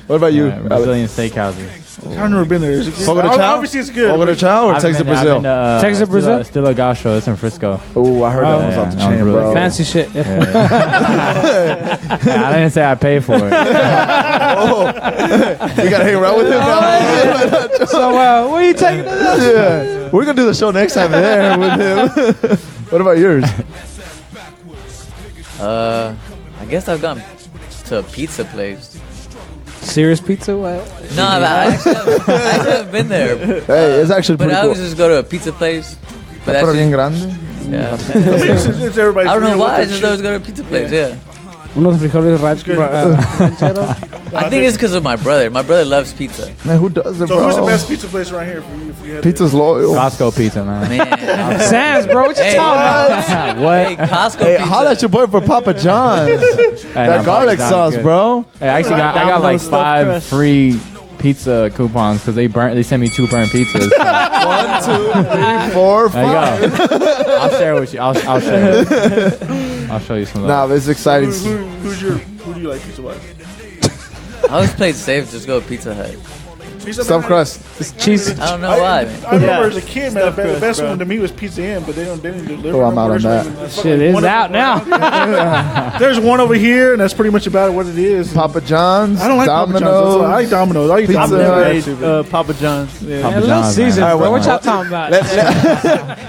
What about you? Brazilian steakhouses. I've never been there. Is it good? Fogo de Chao? Obviously, it's good. Fogo de Chao or Texas Brazil? Texas Brazil? Estilo Gacho. It's in Frisco. Oh, I heard that one's off the chain, really bro. Fancy shit. I didn't say I paid for it. You gotta hang around with him now. So, what are you taking to this? Yeah, we're gonna do the show next time there with him. What about yours? I guess I've gone to a pizza place. Serious Pizza? What? No, I actually haven't been there. Hey, it's actually But pretty I cool. always just go to a pizza place. But that's bien just, grande. yeah. It's everybody's I don't know real why. I with just their always go to a pizza place. Yeah. Unos frijoles rancheros. I think it's because of my brother. My brother loves pizza. Man, who does it, So bro? who's the best pizza place around here for you? If you had Pizza's loyal. Costco pizza, man. Man. Sam's, bro. What you Hey, talking about? What? Hey, Costco Hey, pizza. holla at your boy for Papa John's. That garlic sauce, bro. Hey, I actually got like Domino's 5 stuffed crust. free pizza coupons because they sent me 2 burnt pizzas. 1, 2, 3, 4, 5. There you go. I'll share with you. I'll share. I'll show you some of Nah, that. but it's exciting. who do you like pizza wise? I always played safe. Just go to Pizza Hut. Stuffed crust. It's cheesy. I don't know why, man. I remember Yeah. as a kid, man, the Stuffed best crust, one to me was Pizza Inn, but they didn't deliver. Oh, I'm out on no more. that. It's Shit, it's one out now. There's one over here, and that's pretty much about what it is. Papa John's. I don't like Domino's. Papa John's. I like Domino's. I eat Pizza Domino's. Hut. Papa John's. Yeah. Papa Man, Little John's, man. Caesars, All right, bro. What what- y'all talking about?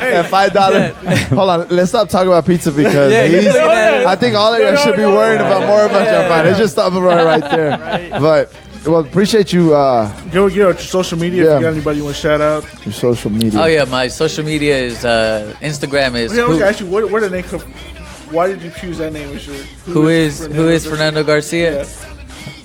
Yeah, $5. Hold on, let's stop talking about pizza because I think all of you should be worrying about more about your fight. Let's just stop it right there. But well, appreciate you. Go get your social media if Yeah. you got anybody you want to shout out. Your social media. Oh yeah, my social media is Instagram is Yeah, okay, actually, where did the name come from? Why did you choose that name? who is Fernando Garcia? Yeah.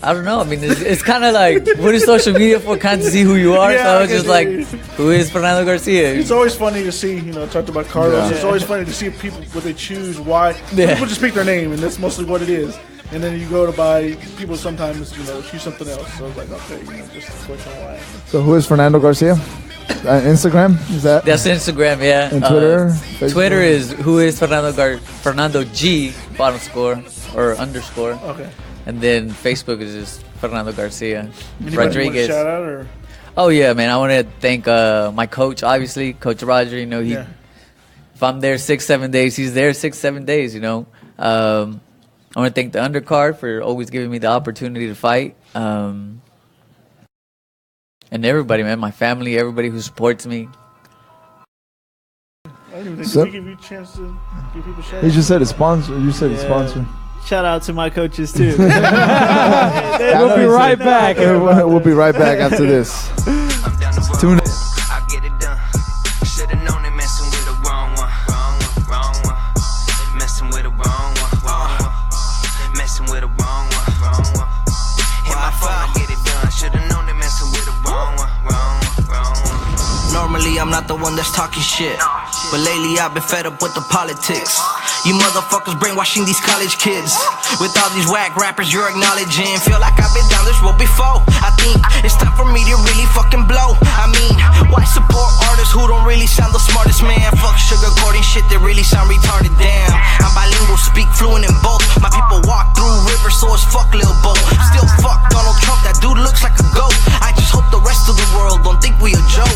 I don't know. I mean, it's kind of like, what is social media for? Kind of to see who you are. Yeah, So I I was get just you. like, who is Fernando Garcia? It's always funny to see, talked about Carlos. Yeah. It's always funny to see people, what they choose, why. Yeah. People just pick their name, and that's mostly what it is. And then you go to buy, people sometimes, choose something else. So it's like, okay, just a question why. So who is Fernando Garcia? Instagram? Is that? That's Instagram, yeah. And Twitter? Facebook? Twitter is who is Fernando G bottom score or underscore. Okay. And then Facebook is just Fernando Garcia Anybody Rodriguez. Want to shout out or? Oh yeah, man. I want to thank my coach, obviously, Coach Roger. If I'm there 6-7 days, he's there 6-7 days. I want to thank the undercard for always giving me the opportunity to fight. And everybody, man, my family, everybody who supports me. I didn't even think So- we give you a chance to give people a shout He out. just said it's sponsor. You said it's sponsor. Shout out to my coaches too. We'll be right back. We'll be right back after this. Tune in. I get it done. Should've known they messing with the wrong one. Wrong one. Messing with the wrong one. Messing with the wrong one. Hit my phone, I get it done. Should've known they messing with the wrong one. Normally I'm not the one that's talking shit, but lately I've been fed up with the politics. You motherfuckers brainwashing these college kids with all these whack rappers you're acknowledging. Feel like I've been down this road before. I think it's time for me to really fucking blow. I mean, why support artists who don't really sound the smartest, man? Fuck sugarcoating shit that really sound retarded. Damn, I'm bilingual, speak fluent in both. My people walk through rivers, so it's fuck Lil Bo. Still fuck Donald Trump, that dude looks like a goat. I just hope the rest of the world don't think we a joke.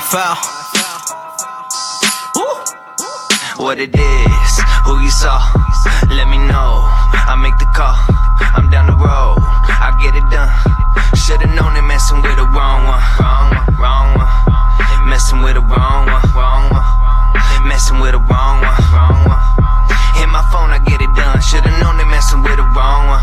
fell. What it is, who you saw, let me know. I make the call, I'm down the road, I get it done. Should've known they messing with the wrong one. Messing with the wrong one. Messing with the wrong one. Hit my phone, I get it done. Should've known they messing with the wrong one.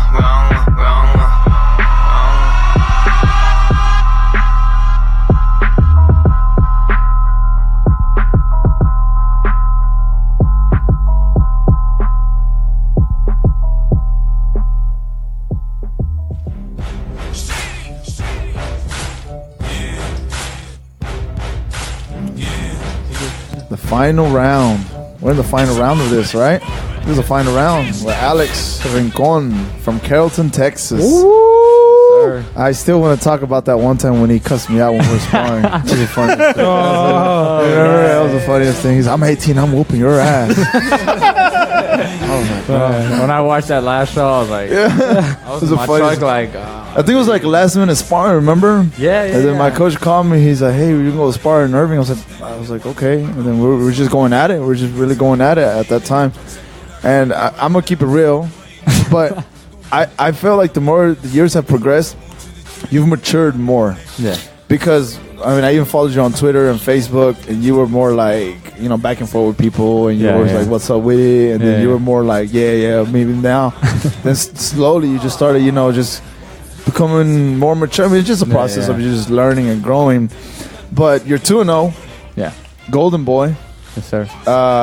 The final round. We're in the final round of this, right? This is the final round where Alex Rincon from Carrollton, Texas. I still want to talk about that one time when he cussed me out when we were sparring. That was the funniest thing. That was the funniest thing. He's, I'm 18, I'm whooping your ass. Oh my God. When I watched that last show, I was like, I was in my truck like, I think it was like last minute sparring, remember? Yeah. And then my coach called me. He's like, "Hey, you can go spar in Irving." I was like, "Okay." And then we were just going at it. We were just really going at it at that time. And I'm gonna keep it real, but I feel like the more the years have progressed, you've matured more. Yeah. Because I mean, I even followed you on Twitter and Facebook, and you were more like, you know, back and forth with people, and you were like, "What's up with it?" And then you were more like, "Yeah, maybe now." Then slowly you just started, you know, just becoming more mature. I mean, it's just a process of you just learning and growing. But you're 2-0. Yeah. Golden Boy. Yes, sir.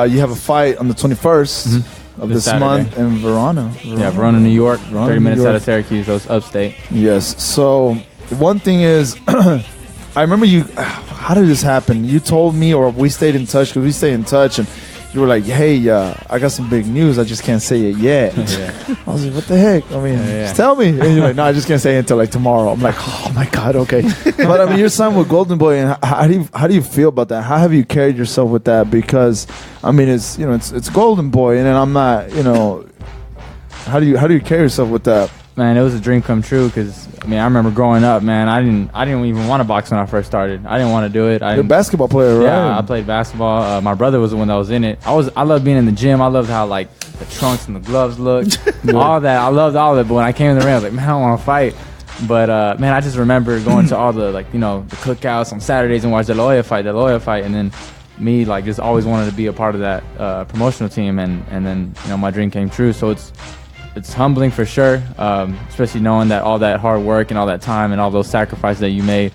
You have a fight on the 21st of this month in Verona. Verona, New York. 30 minutes out of Syracuse. Those upstate. Yes. So one thing is, I remember you. How did this happen? You told me, or we stayed in touch, because we stay in touch, and you were like, "Hey, I got some big news. I just can't say it yet." I was like, "What the heck? I mean, just tell me." And you're like, "No, I just can't say it until like tomorrow." I'm like, "Oh my God, okay." But I mean, you're signed with Golden Boy, and how do you feel about that? How have you carried yourself with that? Because I mean, it's, you know, it's Golden Boy, and then I'm not, you know, how do you carry yourself with that? Man, it was a dream come true, because I mean, I remember growing up, man. I didn't even want to box when I first started. I didn't want to do it. You're a basketball player, right? Yeah, I played basketball. My brother was the one that was in it. I loved being in the gym. I loved how like the trunks and the gloves looked, all that. I loved all of it. But when I came in the ring, I was like, man, I don't want to fight. But man, I just remember going to all the, like, you know, the cookouts on Saturdays and watch the La Hoya fight, and then me like just always wanted to be a part of that promotional team, and then, you know, my dream came true. So it's humbling for sure, especially knowing that all that hard work and all that time and all those sacrifices that you made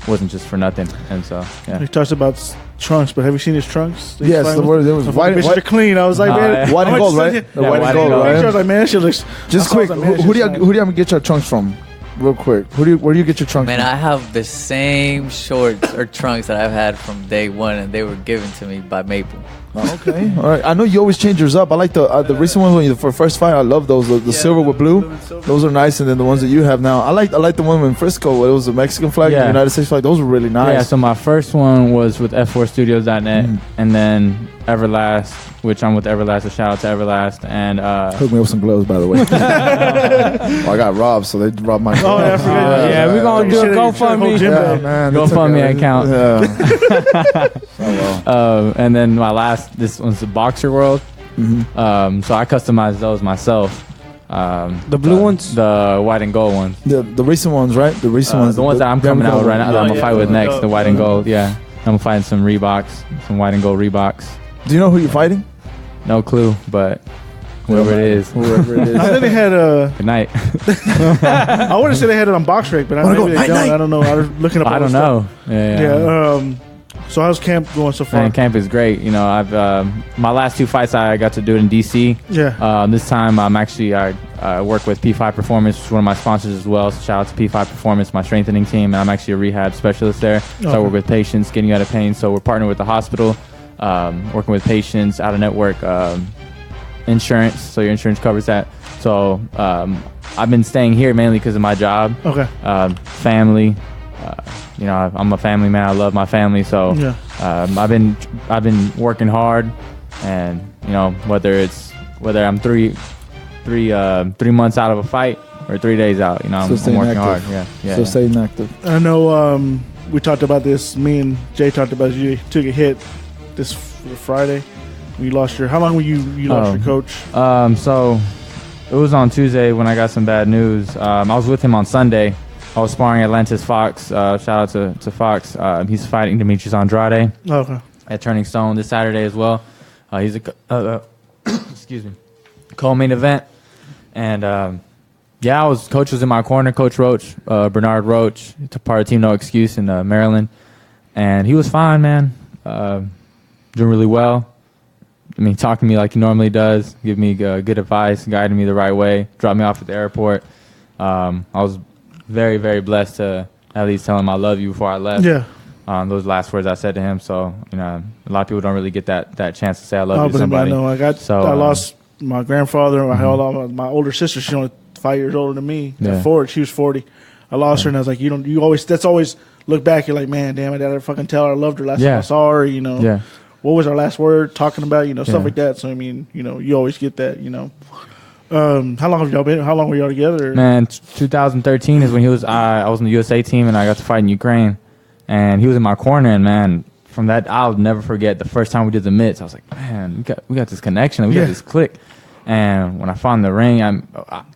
wasn't just for nothing. And so, yeah. He talks about trunks, but have you seen his trunks? Yes, the word, it was white. They're clean. I was like, man, white and gold, right? The white and gold, right? I was like, man, that shit looks. Just quick, who do you get your trunks from? Real quick, where do you get your trunks? Man, from? I have the same shorts or trunks that I've had from day one, and they were given to me by Maple. Oh, okay, all right. I know you always change yours up. I like the recent ones when you for first fight. I love those. The silver with blue. Those are nice, and then the ones that you have now. I like the one in Frisco. Where it was a Mexican flag, the United States flag. Those were really nice. Yeah. So my first one was with F4Studios.net, and then Everlast, which I'm with Everlast. A shout out to Everlast, and hook me up some gloves, by the way. Well, I got robbed, so they robbed my gloves. We're gonna do a GoFundMe. Yeah, man, GoFundMe account. Yeah. And then this one's the Boxer World. So I customized those myself. The blue ones, the white and gold ones. The recent ones, right? The recent ones. The ones that I'm coming out with right now. That I'm gonna fight with next. The white and gold. Yeah, I'm fighting some Reeboks, some white and gold Reeboks. Do you know who you're fighting? No clue, but whoever it is. I think they had a. Good night. I wouldn't say they had it on BoxRec, but I don't know. I was looking up. I don't know. Yeah. So how's camp going so far? Man, camp is great. You know, I've my last two fights I got to do it in DC. Yeah. This time I'm actually I work with P5 Performance, which is one of my sponsors as well. So shout out to P5 Performance, my strengthening team, and I'm actually a rehab specialist there. So I work with patients getting out of pain. So we're partnering with the hospital, working with patients out of network insurance. So your insurance covers that. So I've been staying here mainly because of my job. Okay. Family. You know, I'm a family man. I love my family, so I've been working hard, and you know, whether I'm three months out of a fight or 3 days out, you know, I'm working hard. Yeah. So staying active. I know we talked about this. Me and Jay talked about it. You took a hit this Friday. You lost your. How long were you lost your coach? So it was on Tuesday when I got some bad news. I was with him on Sunday. I was sparring Atlantis Fox. Shout out to Fox. He's fighting Demetrius Andrade. Okay. At Turning Stone this Saturday as well. He's a excuse me, co-main event, and coach was in my corner. Coach Roach, Bernard Roach, part of Team No Excuse in Maryland, and he was fine, man. Doing really well. I mean, talking to me like he normally does, give me good advice, guiding me the right way, dropped me off at the airport. I was very, very blessed to at least tell him I love you before I left. Yeah. Those last words I said to him. So, you know, a lot of people don't really get that chance to say I love you to somebody. I know. I lost my grandfather. I lost my older sister. She's only 5 years older than me. Yeah. She was 40. I lost her, and I was like, that's always look back. You're like, man, damn it, did I fucking tell her I loved her last time I saw her? You know. Yeah. What was our last word talking about? You know, stuff like that. So I mean, you know, you always get that. You know. How long have y'all been? How long were y'all together? Man, 2013 is when he was. I was in the USA team, and I got to fight in Ukraine, and he was in my corner. And man, from that, I'll never forget the first time we did the mitts. I was like, man, we got this connection. We got this click. And when I found the ring,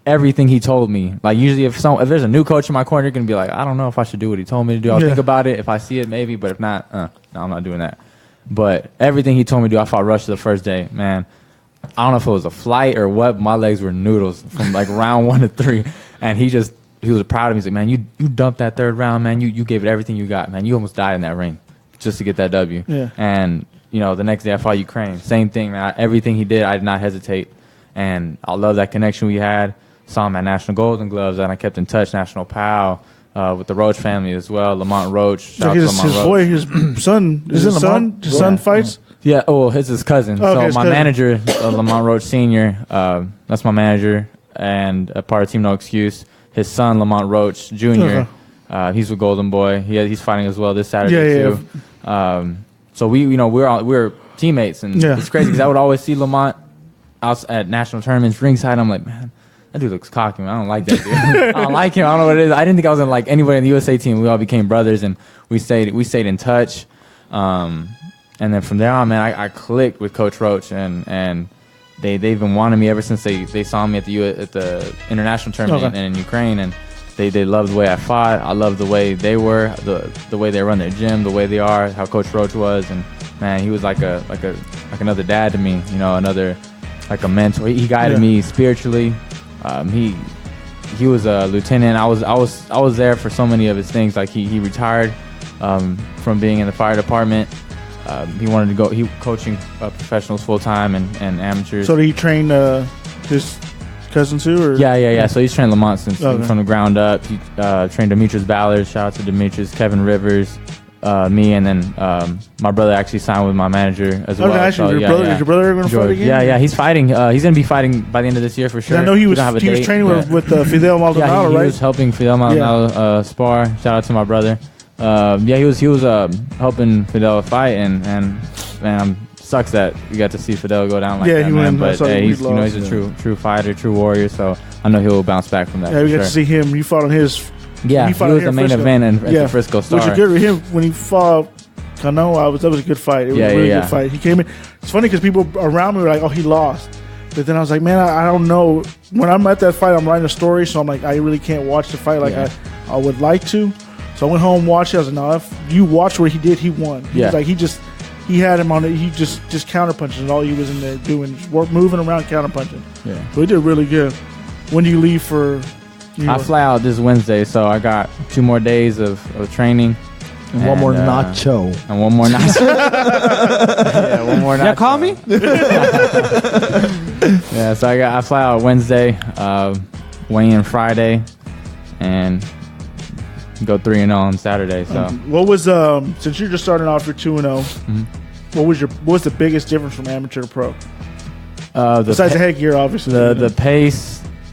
everything he told me. Like usually, if there's a new coach in my corner, you're gonna be like, I don't know if I should do what he told me to do. I'll think about it. If I see it, maybe. But if not, no, I'm not doing that. But everything he told me to do, I fought Russia the first day. Man, I don't know if it was a flight or what. My legs were noodles from like round 1 to 3. And he was proud of me. He's like, man, you dumped that third round, man. You gave it everything you got, man. You almost died in that ring just to get that W. Yeah. And, you know, the next day I fought Ukraine. Same thing, man. Everything he did, I did not hesitate. And I love that connection we had. Saw him at National Golden Gloves, and I kept in touch, National POW. With the Roach family as well, Lamont Roach. Shout out to Lamont Roach. Boy, his son, his son fights? Yeah, it's his cousin. Oh, okay, so my manager, Lamont Roach Sr., that's my manager, and a part of Team No Excuse. His son, Lamont Roach Jr., he's with Golden Boy. He's fighting as well this Saturday too. So we're teammates, and it's crazy because I would always see Lamont out at national tournaments ringside. I'm like, man, that dude looks cocky, man. I don't like that dude. I don't like him. I don't know what it is. I didn't think I was gonna like anybody in the USA team. We all became brothers, and we stayed in touch. And then from there on, man, I clicked with Coach Roach, and they've been wanting me ever since they saw me at the international tournament in Ukraine, and they loved the way I fought. I loved the way they were, the way they run their gym, the way they are, how Coach Roach was, and man, he was like another dad to me. You know, like a mentor. He guided me spiritually. He was a lieutenant. I was there for so many of his things. Like he retired from being in the fire department. He wanted to go. He coaching professionals full time and amateurs. So did he train his cousin too? Or? Yeah. So he's trained Lamont since from the ground up. He trained Demetrius Ballard. Shout out to Demetrius, Kevin Rivers, me, and then my brother actually signed with my manager as well. Actually, is your brother going to fight again? Yeah, he's fighting. He's going to be fighting by the end of this year for sure. I know he was training with Fidel Maldonado, right? He was helping Fidel Maldonado spar. Shout out to my brother. He was helping Fidel fight, and man, sucks that we got to see Fidel go down like that, man. But he's a true fighter, true warrior. So I know he'll bounce back from that. Yeah, we got to see him. You fought on his. Yeah, he was the main event at the Frisco Star. Which is good with him when he fought Cano. That was a good fight. It was a really good fight. He came in. It's funny because people around me were like, "Oh, he lost," but then I was like, "Man, I don't know." When I'm at that fight, I'm writing a story, so I'm like, I really can't watch the fight like I would like to. So I went home, watched it. I was like, "No, if you watch what he did, he won." He was like, he had him on it. He just counterpunching, and all he was in there doing, moving around, counterpunching. Yeah, so he did really good. When do you leave for? I fly out this Wednesday, so I got 2 more days of training. And one more nacho. And one more nacho. Yeah, one more nacho. Yeah, call me? Yeah, so I fly out Wednesday, weigh in Friday, and go 3-0 on Saturday. So what was since you're just starting off, you're 2-0. What was the biggest difference from amateur to pro? Besides the headgear, obviously.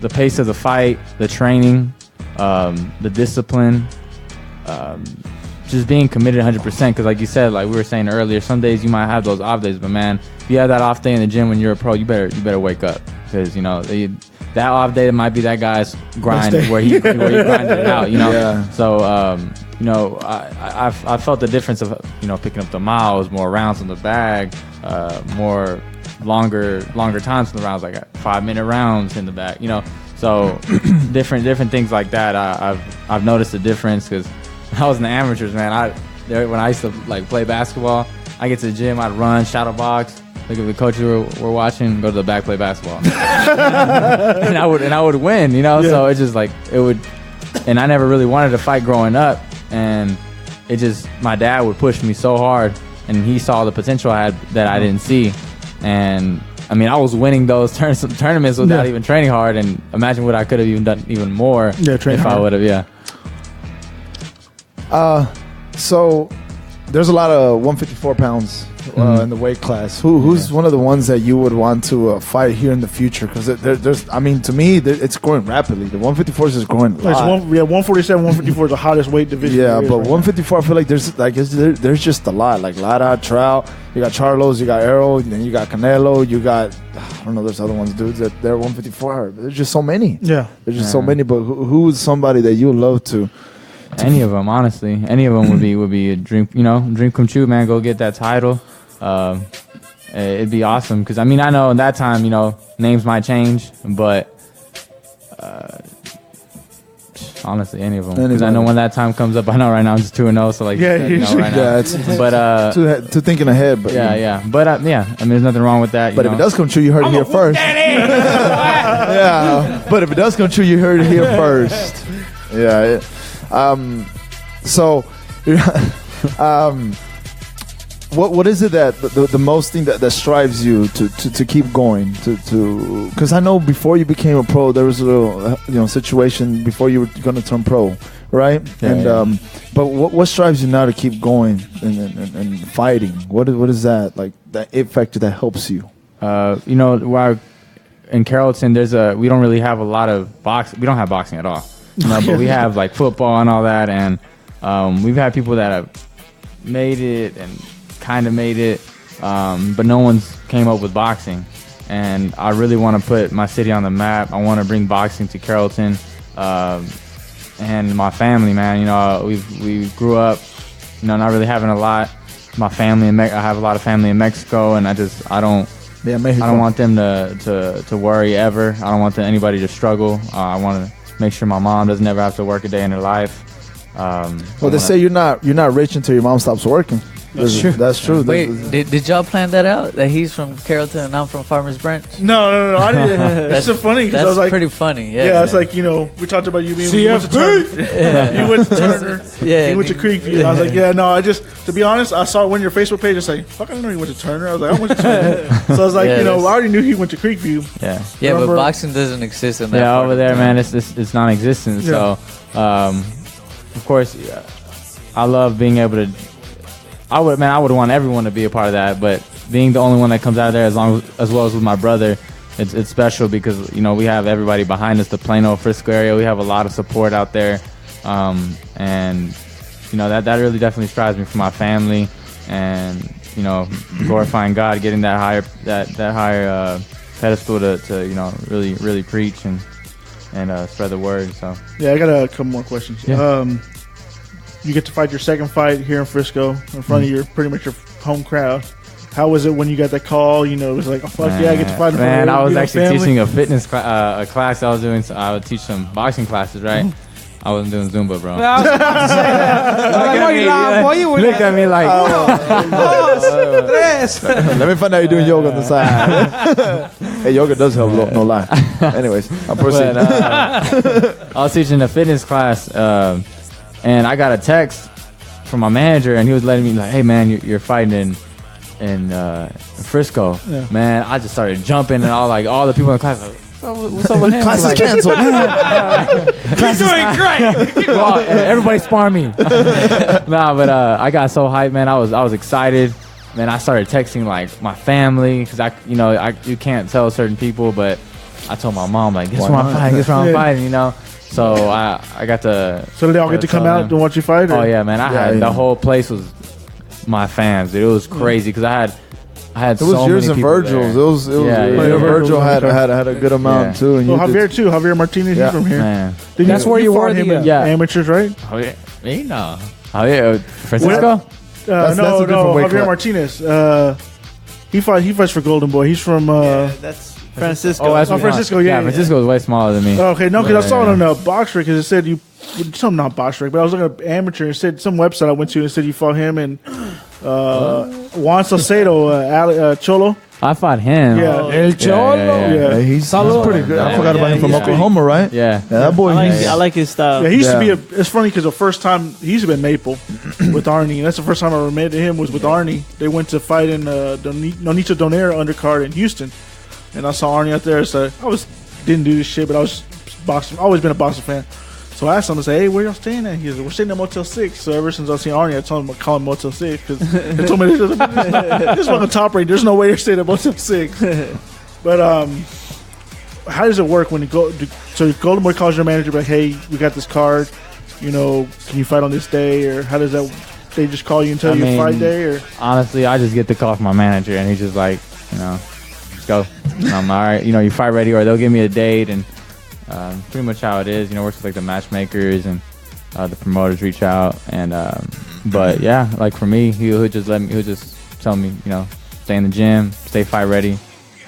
The pace of the fight, the training, the discipline, just being committed 100%. Because like you said, like we were saying earlier, some days you might have those off days, but man, if you have that off day in the gym when you're a pro, you better wake up, because you know that off day might be that guy's grind where he grinded it out, you know. Yeah. So you know, I felt the difference of, you know, picking up the miles, more rounds in the bag, more longer times in the rounds, like 5-minute rounds in the bag, you know. So different things like that. I've noticed the difference because I was in the amateurs, man. When I used to like play basketball, I get to the gym, I'd run, shadow box, look at the coaches were watching, go to the back, play basketball, and I would win, you know. So it's just like it would, and I never really wanted to fight growing up, and it just my dad would push me so hard, and he saw the potential I had that I didn't see, and I mean I was winning those tournaments without even training hard, and imagine what I could have even done even more if I would have. So there's a lot of 154 pounds in the weight class. Who's one of the ones that you would want to fight here in the future? Because there's, I mean, to me, it's growing rapidly. The 154 is growing a lot. 147, 154 is the hottest weight division. Yeah, but 154, I feel like there's just a lot. Like Lara, Trout, you got Charlos, you got Arrow, then you got Canelo, you got, I don't know, there's other ones, dudes that they're 154. There's just so many. Yeah. There's just so many. But who's somebody that you would love to? Any of them, honestly. Any of them would be a dream, you know, dream come true, man. Go get that title. It'd be awesome because, I mean, I know in that time, you know, names might change, but honestly, any of them. Because I know when that time comes up, I know right now I'm just 2-0, so like, you know, right now. It's too thinking ahead. But yeah. But I mean, there's nothing wrong with that. But if it does come true, you heard it here first. Yeah, but if it does come true, you heard it here first. Yeah. So, what is it that the most thing that strives you to keep going to because I know before you became a pro there was a little situation before you were going to turn pro, right? But what strives you now to keep going and fighting? What is that, like that it factor that helps you? You know, while in Carrollton we don't really have a lot of boxing. We don't have boxing at all. You know, but we have like football and all that, and we've had people that have made it and kind of made it, but no one's came up with boxing. And I really want to put my city on the map. I want to bring boxing to Carrollton and my family, man. You know, we grew up, you know, not really having a lot. My family I have a lot of family in Mexico, and I don't want them to worry ever. I don't want anybody to struggle. I want to make sure my mom doesn't ever have to work a day in her life. Well, they say you're not rich until your mom stops working. That's true. Wait, did y'all plan that out? That he's from Carrollton and I'm from Farmers Branch? No. I didn't. It's so funny because I was like, pretty funny. Yeah, it's like, you know, we talked about you being CFB. You went to Turner. He went to Creekview. I was like, yeah, no. I just, to be honest, I saw when your Facebook page. I was like, fuck, I didn't know he went to Turner. I was like, I went to Turner. So I was like, you know, I already knew he went to Creekview. Yeah, but boxing doesn't exist in that. Yeah, over there, man, it's non-existent. Yeah. So, of course, I love being able to. I would want everyone to be a part of that, but being the only one that comes out of there as well as with my brother, it's special because, you know, we have everybody behind us, the Plano, Frisco area. We have a lot of support out there, and you know that really definitely strives me for my family, and you know, glorifying God, getting that higher pedestal to you know really preach and spread the word. So yeah, I got a couple more questions. Yeah. You get to fight your second fight here in Frisco in front of your pretty much your home crowd. How was it when you got that call? You know, it was like, oh, fuck yeah, I get to fight in front of I was actually teaching a fitness a class I was doing. So I would teach some boxing classes, right? I wasn't doing Zumba, bro. Look at me like, let me find out you're doing yoga on the side. Hey, yoga does help, no lie. Anyways, I'm proceeding. I was teaching a fitness class, and I got a text from my manager, and he was letting me like, "Hey, man, you're fighting in Frisco." Yeah. Man, I just started jumping, and all the people in the class like, "What's up with him?" Class is canceled. You're doing great. Well, everybody spar me. Nah, but I got so hyped, man. I was excited. Man, I started texting like my family because you can't tell certain people, but I told my mom like, "Guess where I'm fighting? Guess where I'm fighting?" You know. So I got to. So did they all get to come out and watch you fight? Or? Oh yeah, man! The whole place was my fans. Dude. It was crazy because I had I had it was so yours many and people Virgil's. there. It was Virgil had a good amount too. And Javier too. Javier Martinez, he's from here. Man. That's where you were him in amateurs, right? Javier, me no. Javier, Francisco. That's no, Javier class. Martinez. He fights for Golden Boy. He's from. That's Francisco. Oh, that's Francisco. Yeah, Francisco is way smaller than me. Okay, no, because I saw it on the box rig because it said you. Some not box rig, but I was looking at amateur. It said some website I went to and it said you fought him and Juan Salcedo, Cholo. I fought him. Yeah, El Cholo. Yeah. He's pretty good. I forgot about him from Oklahoma, right? Yeah. That boy. I like his style. Yeah, he used to be. It's funny because the first time he used to be in Maple with Arnie, and that's the first time I ever met him was with Arnie. They went to fight in Nonito Donaire undercard in Houston, and I saw Arnie out there. So didn't do this shit, but I was boxing. Always been a boxing fan. So I asked him to say, "Hey, where y'all staying at?" He said, "We're staying at Motel 6." So ever since I seen Arnie, I told him to call him Motel 6 because they told me this fucking top rate. There's no way you're staying at Motel 6. But how does it work when you go? So Golden Boy calls your manager, like, "Hey, we got this card. You know, can you fight on this day?" Or how does that? They just call you and tell you a fight day? Or honestly, I just get the call from my manager, and he's just like, let's go. And I'm all right. You fight ready, or they'll give me a date and. Pretty much how it is, works with like the matchmakers and the promoters reach out and but yeah, like for me, he'll just tell me, stay in the gym, stay fight ready,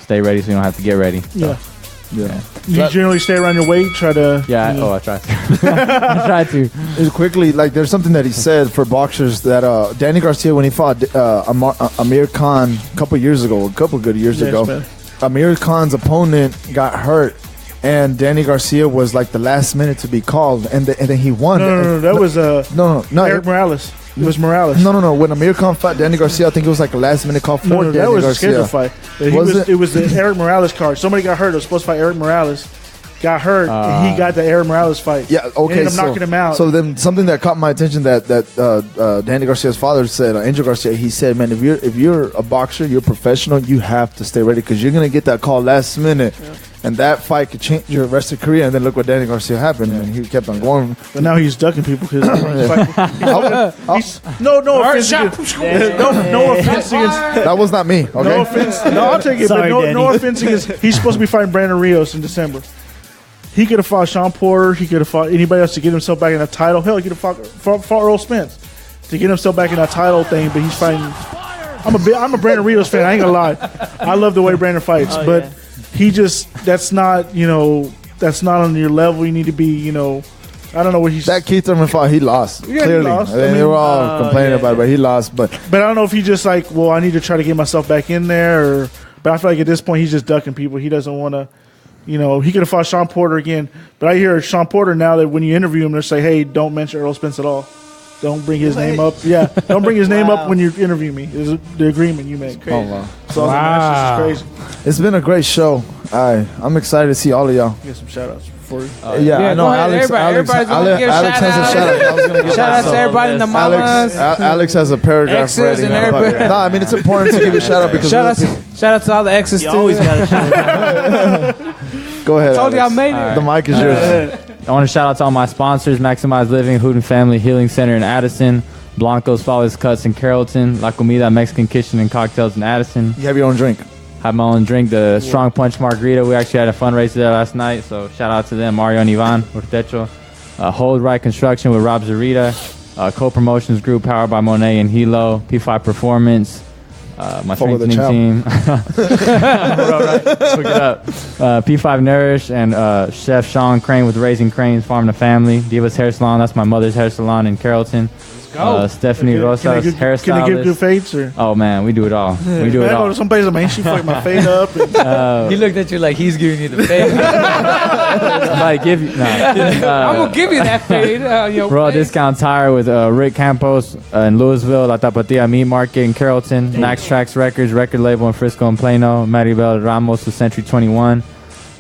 stay ready so you don't have to get ready. So, yeah. You generally stay around your weight, try to I try to. I try to. Quickly, like there's something that he said for boxers that Danny Garcia when he fought Amir Khan a couple good years ago, Amir Khan's opponent got hurt. And Danny Garcia was like the last minute to be called, and then he won. No, that was no, Eric Morales. It was Morales. No. When Amir Khan fought Danny Garcia, I think it was like a last minute call for Danny Garcia. That was a scheduled fight. It was the Eric Morales card. Somebody got hurt. It was supposed to fight Eric Morales. Got hurt. And he got the Eric Morales fight. Yeah, okay. Ended up knocking him out. So then something that caught my attention that Danny Garcia's father said, Angel Garcia, he said, man, if you're a boxer, you're a professional, you have to stay ready because you're gonna get that call last minute. Yeah. And that fight could change your rest of your career. And then look what Danny Garcia happened. And he kept on going. But now he's ducking people because no offense. No offense against. That was not me. Okay? No offense. No, I'll take it. Sorry, but no offense against. He's supposed to be fighting Brandon Rios in December. He could have fought Sean Porter. He could have fought anybody else to get himself back in that title. Hell, he could have fought Earl Spence to get himself back in that title thing. But he's fighting. I'm a Brandon Rios fan. I ain't gonna lie. I love the way Brandon fights, but. Yeah. He just that's not on your level. You need to be I don't know what he's that Keith Thurman fought. He lost clearly. He lost. They were all complaining about it, but he lost. But I don't know if he just like I need to try to get myself back in there. But I feel like at this point he's just ducking people. He doesn't want to. He could have fought Sean Porter again. But I hear Sean Porter now that when you interview him, they say, "Hey, don't mention Earl Spence at all. Don't bring his name up. Yeah, don't bring his name up when you interview me. Is the agreement you make." Oh, wow. So this is crazy. It's been a great show. I'm excited to see all of y'all. Get some shout outs for you. I know Alex has a shout out. Shout out to everybody in the mamas. Alex has a paragraph exes ready. And everybody. No, I mean it's important to give a shout out because shout out to all the exes too. Always got a shout out. Go ahead. I told you I made it. The mic is yours. I want to shout out to all my sponsors: Maximize Living, Hooten Family Healing Center in Addison, Blanco's Flawless Cuts in Carrollton, La Comida Mexican Kitchen and Cocktails in Addison. You have your own drink. Have my own drink, the Strong Punch Margarita. We actually had a fundraiser there last night, so shout out to them, Mario and Ivan Ortecho. Hold Right Construction with Rob Zarita. Co-promotions group powered by Monet and Hilo. P5 Performance. My strengthening team. Look it up. P5 Nourish and Chef Sean Crane with Raising Cranes Farm to Family. Divas Hair Salon, that's my mother's hair salon in Carrollton. Stephanie Rosas, hairstylist. Can I give good fades? Or? Oh man, we do it all. We do it all. Some places, man, she fucked my fade up. He looked at you like he's giving you the fade. I'm gonna give you that fade. Raw Discount Tire with Rick Campos in Louisville, La Tapatía Meat Market in Carrollton, Max Tracks Records, record label in Frisco and Plano, Maribel Ramos with Century 21.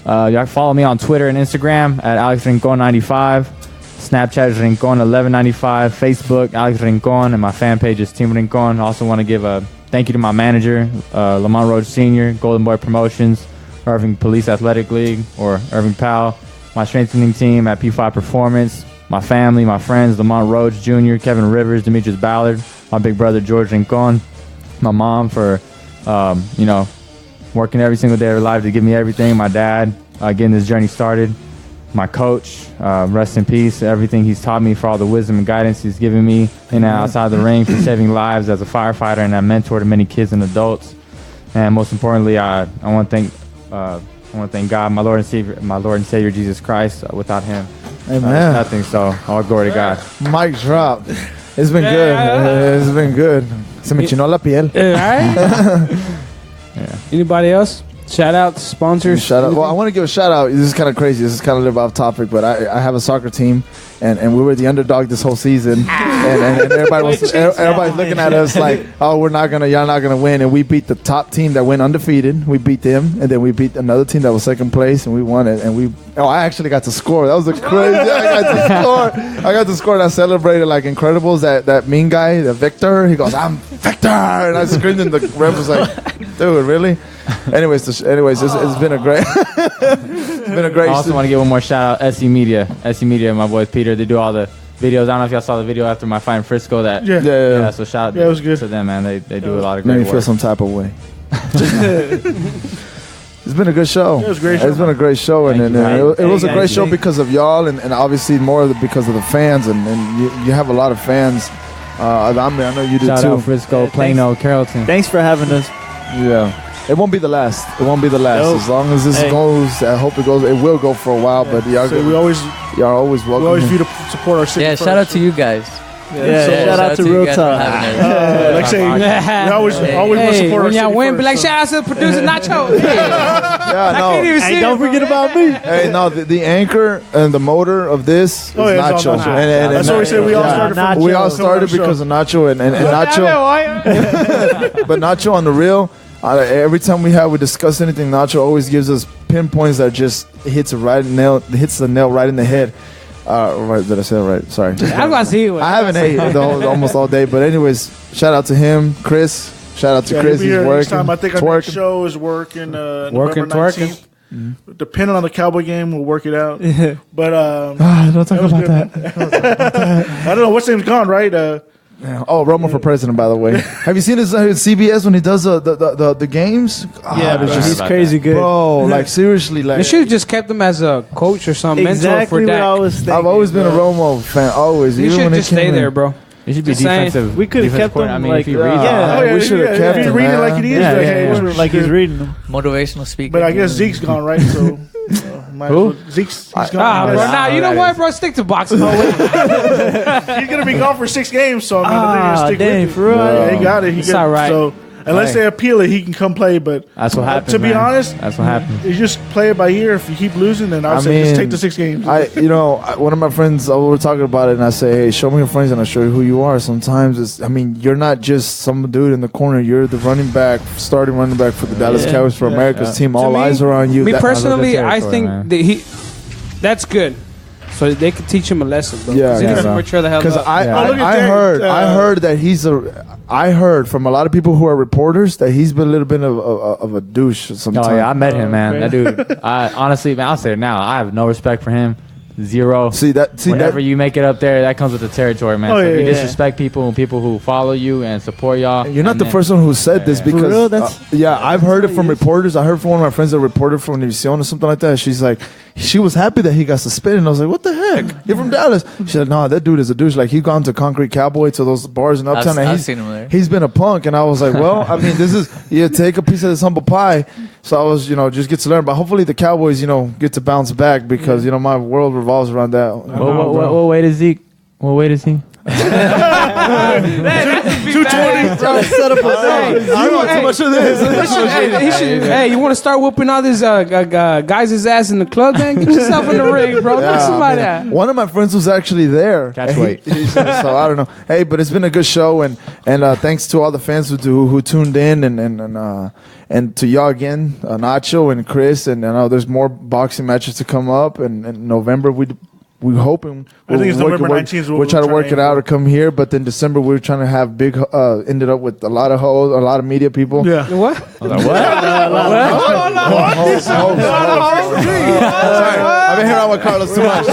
Y'all follow me on Twitter and Instagram at Alex Rincon 95. Snapchat is Rincon 1195, Facebook Alex Rincon, and my fan page is Team Rincon. Also want to give a thank you to my manager, Lamont Roach Sr., Golden Boy Promotions, Irving Police Athletic League, or Irving Powell, my strengthening team at P5 Performance, my family, my friends, Lamont Roach Jr., Kevin Rivers, Demetrius Ballard, my big brother George Rincon, my mom for working every single day of their life to give me everything. My dad, getting this journey started. My coach, rest in peace. Everything he's taught me, for all the wisdom and guidance he's given me in and outside the ring, for saving lives as a firefighter and a mentor to many kids and adults. And most importantly, I want to thank God, my Lord and Savior Jesus Christ. Without Him, amen. Nothing. So all glory to God. Mic drop. It's been good. It's been good. Se me chinó la piel. Anybody else? Shout out to sponsors. Shout out. Well, I want to give a shout out. This is kind of crazy. This is kind of a little off topic, but I have a soccer team, and we were the underdog this whole season, and everybody's looking at us like, oh, y'all not gonna win, and we beat the top team that went undefeated. We beat them, and then we beat another team that was second place, and we won it. And I actually got to score. That was a crazy. I got to score, and I celebrated like Incredibles. That mean guy, the Victor. He goes, I'm Victor, and I screamed, and the ref was like, dude, really? Anyways, it's been a great. It's been a great. I also want to give one more shout out, SE Media, my boy Peter. They do all the videos. I don't know if y'all saw the video after my fight in Frisco. Yeah. So shout out it was good to them, man. They do a lot of great work. Made me work. feel some type of way. It's been a good show. It was a great show. It's been a great show, and it was a great show because of y'all, and obviously more because of the fans, and you have a lot of fans. Adame, I know you do shout too. Out Frisco, Plano, Carrollton. Thanks for having us. Yeah. It won't be the last. Nope. As long as this goes, I hope it goes. It will go for a while, but y'all are always welcome. We always view to support our city. Yeah, shout out to you guys. Shout out to Real Talk. Like say, we always want to support our city. When y'all win, be like, shout out to the producer Nacho. Hey, don't forget about me. Hey, no, the anchor and the motor of this is Nacho. And that's what we said. We all started from we all started because of Nacho and Nacho. But Nacho on the real. Every time we discuss anything, Nacho always gives us pinpoints that just hits the nail right in the head. Right, did I say it right? Sorry. I haven't ate almost all day, but anyways, shout out to him, Chris. Shout out to Chris. He's working. Next time I think our next show is working November 19th. Depending on the Cowboy game, we'll work it out. But don't talk about that. I don't know. What's name's gone, right? Romo for president, by the way. Have you seen his CBS when he does the games? He's crazy good, bro. Like seriously, like they should have just kept him as a coach or some mentor for Dak. I've always been a Romo fan. Always. You should just stay there, bro. It should be defensive. We could have kept him. I mean, if he reads, we should have kept him. Reading like he is, like he's reading them. Motivational speaker. But I guess Zeke's gone, right? So. Who? Zeke's gone. Bro, now you know what, bro? Stick to boxing. He's gonna be gone for 6 games, so I mean, they're gonna stick with it. For real. Yeah, he got it. It's all right. So unless they appeal it, he can come play. But that's what happens. To be honest, that's what happens. You just play it by ear. If you keep losing, then I say just take the 6 games. One of my friends, we were talking about it, and I say, hey, show me your friends, and I'll show you who you are. Sometimes you're not just some dude in the corner. You're the starting running back for the Dallas Cowboys for America's team. All eyes are on you. Me personally, I think that that's good. So they could teach him a lesson, bro. Yeah, he needs to mature the hell up. Because I heard that I heard from a lot of people who are reporters that he's been a little bit of a douche sometimes. Oh yeah, I met him, man. That dude. Honestly, man, I'll say it now. I have no respect for him. Zero. Whenever you make it up there, that comes with the territory, man. If you disrespect people and people who follow you and support y'all. You're not the first one who said this because I've heard it from reporters. I heard from one of my friends that reported from Louisiana or something like that. She's like, she was happy that he got suspended. And I was like, what the heck? You're from Dallas. She said, no, that dude is a douche. Like, he's gone to Concrete Cowboy, to those bars in Uptown. I've seen him there. He's been a punk. And I was like, well, I mean, take a piece of this humble pie. So I was, just get to learn. But hopefully the Cowboys, get to bounce back because, my world revolves around that. What weight is Zeke? What weight is he? 220. Set up I don't too much of this. Hey, you want to start whooping all these guys' ass in the club, man? Get yourself in the ring, bro. Get somebody out. One of my friends was actually there. Catch weight. So I don't know. Hey, but it's been a good show, and thanks to all the fans who tuned in, and to y'all again, Nacho and Chris, and I know there's more boxing matches to come up, and in November we're hoping. I think it's November 19th. We'll try to work it out or come here, but then December we're trying to have big. Ended up with a lot of hoes, a lot of media people. Yeah. What? Sorry, I've been hearing with Carlos too much.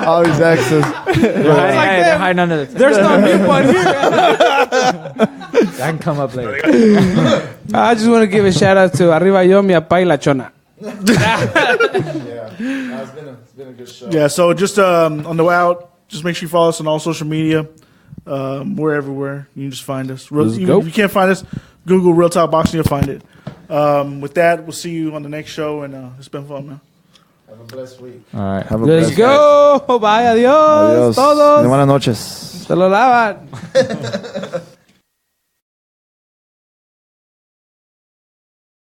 All these exes. They're hiding under the. There's no mute button here. That can come up later. I just want to give a shout out to Arriba Yo, Mi Apá y La Chona. It's been a good show. Yeah, so just on the way out, just make sure you follow us on all social media. We're everywhere. You can just find us. If you can't find us, Google Real Talk Boxing, you'll find it. With that, we'll see you on the next show, and it's been fun, man. Have a blessed week. All right. Let's go. Bye. Adiós. Adiós. Todos. Buenas noches. Se lo lavan.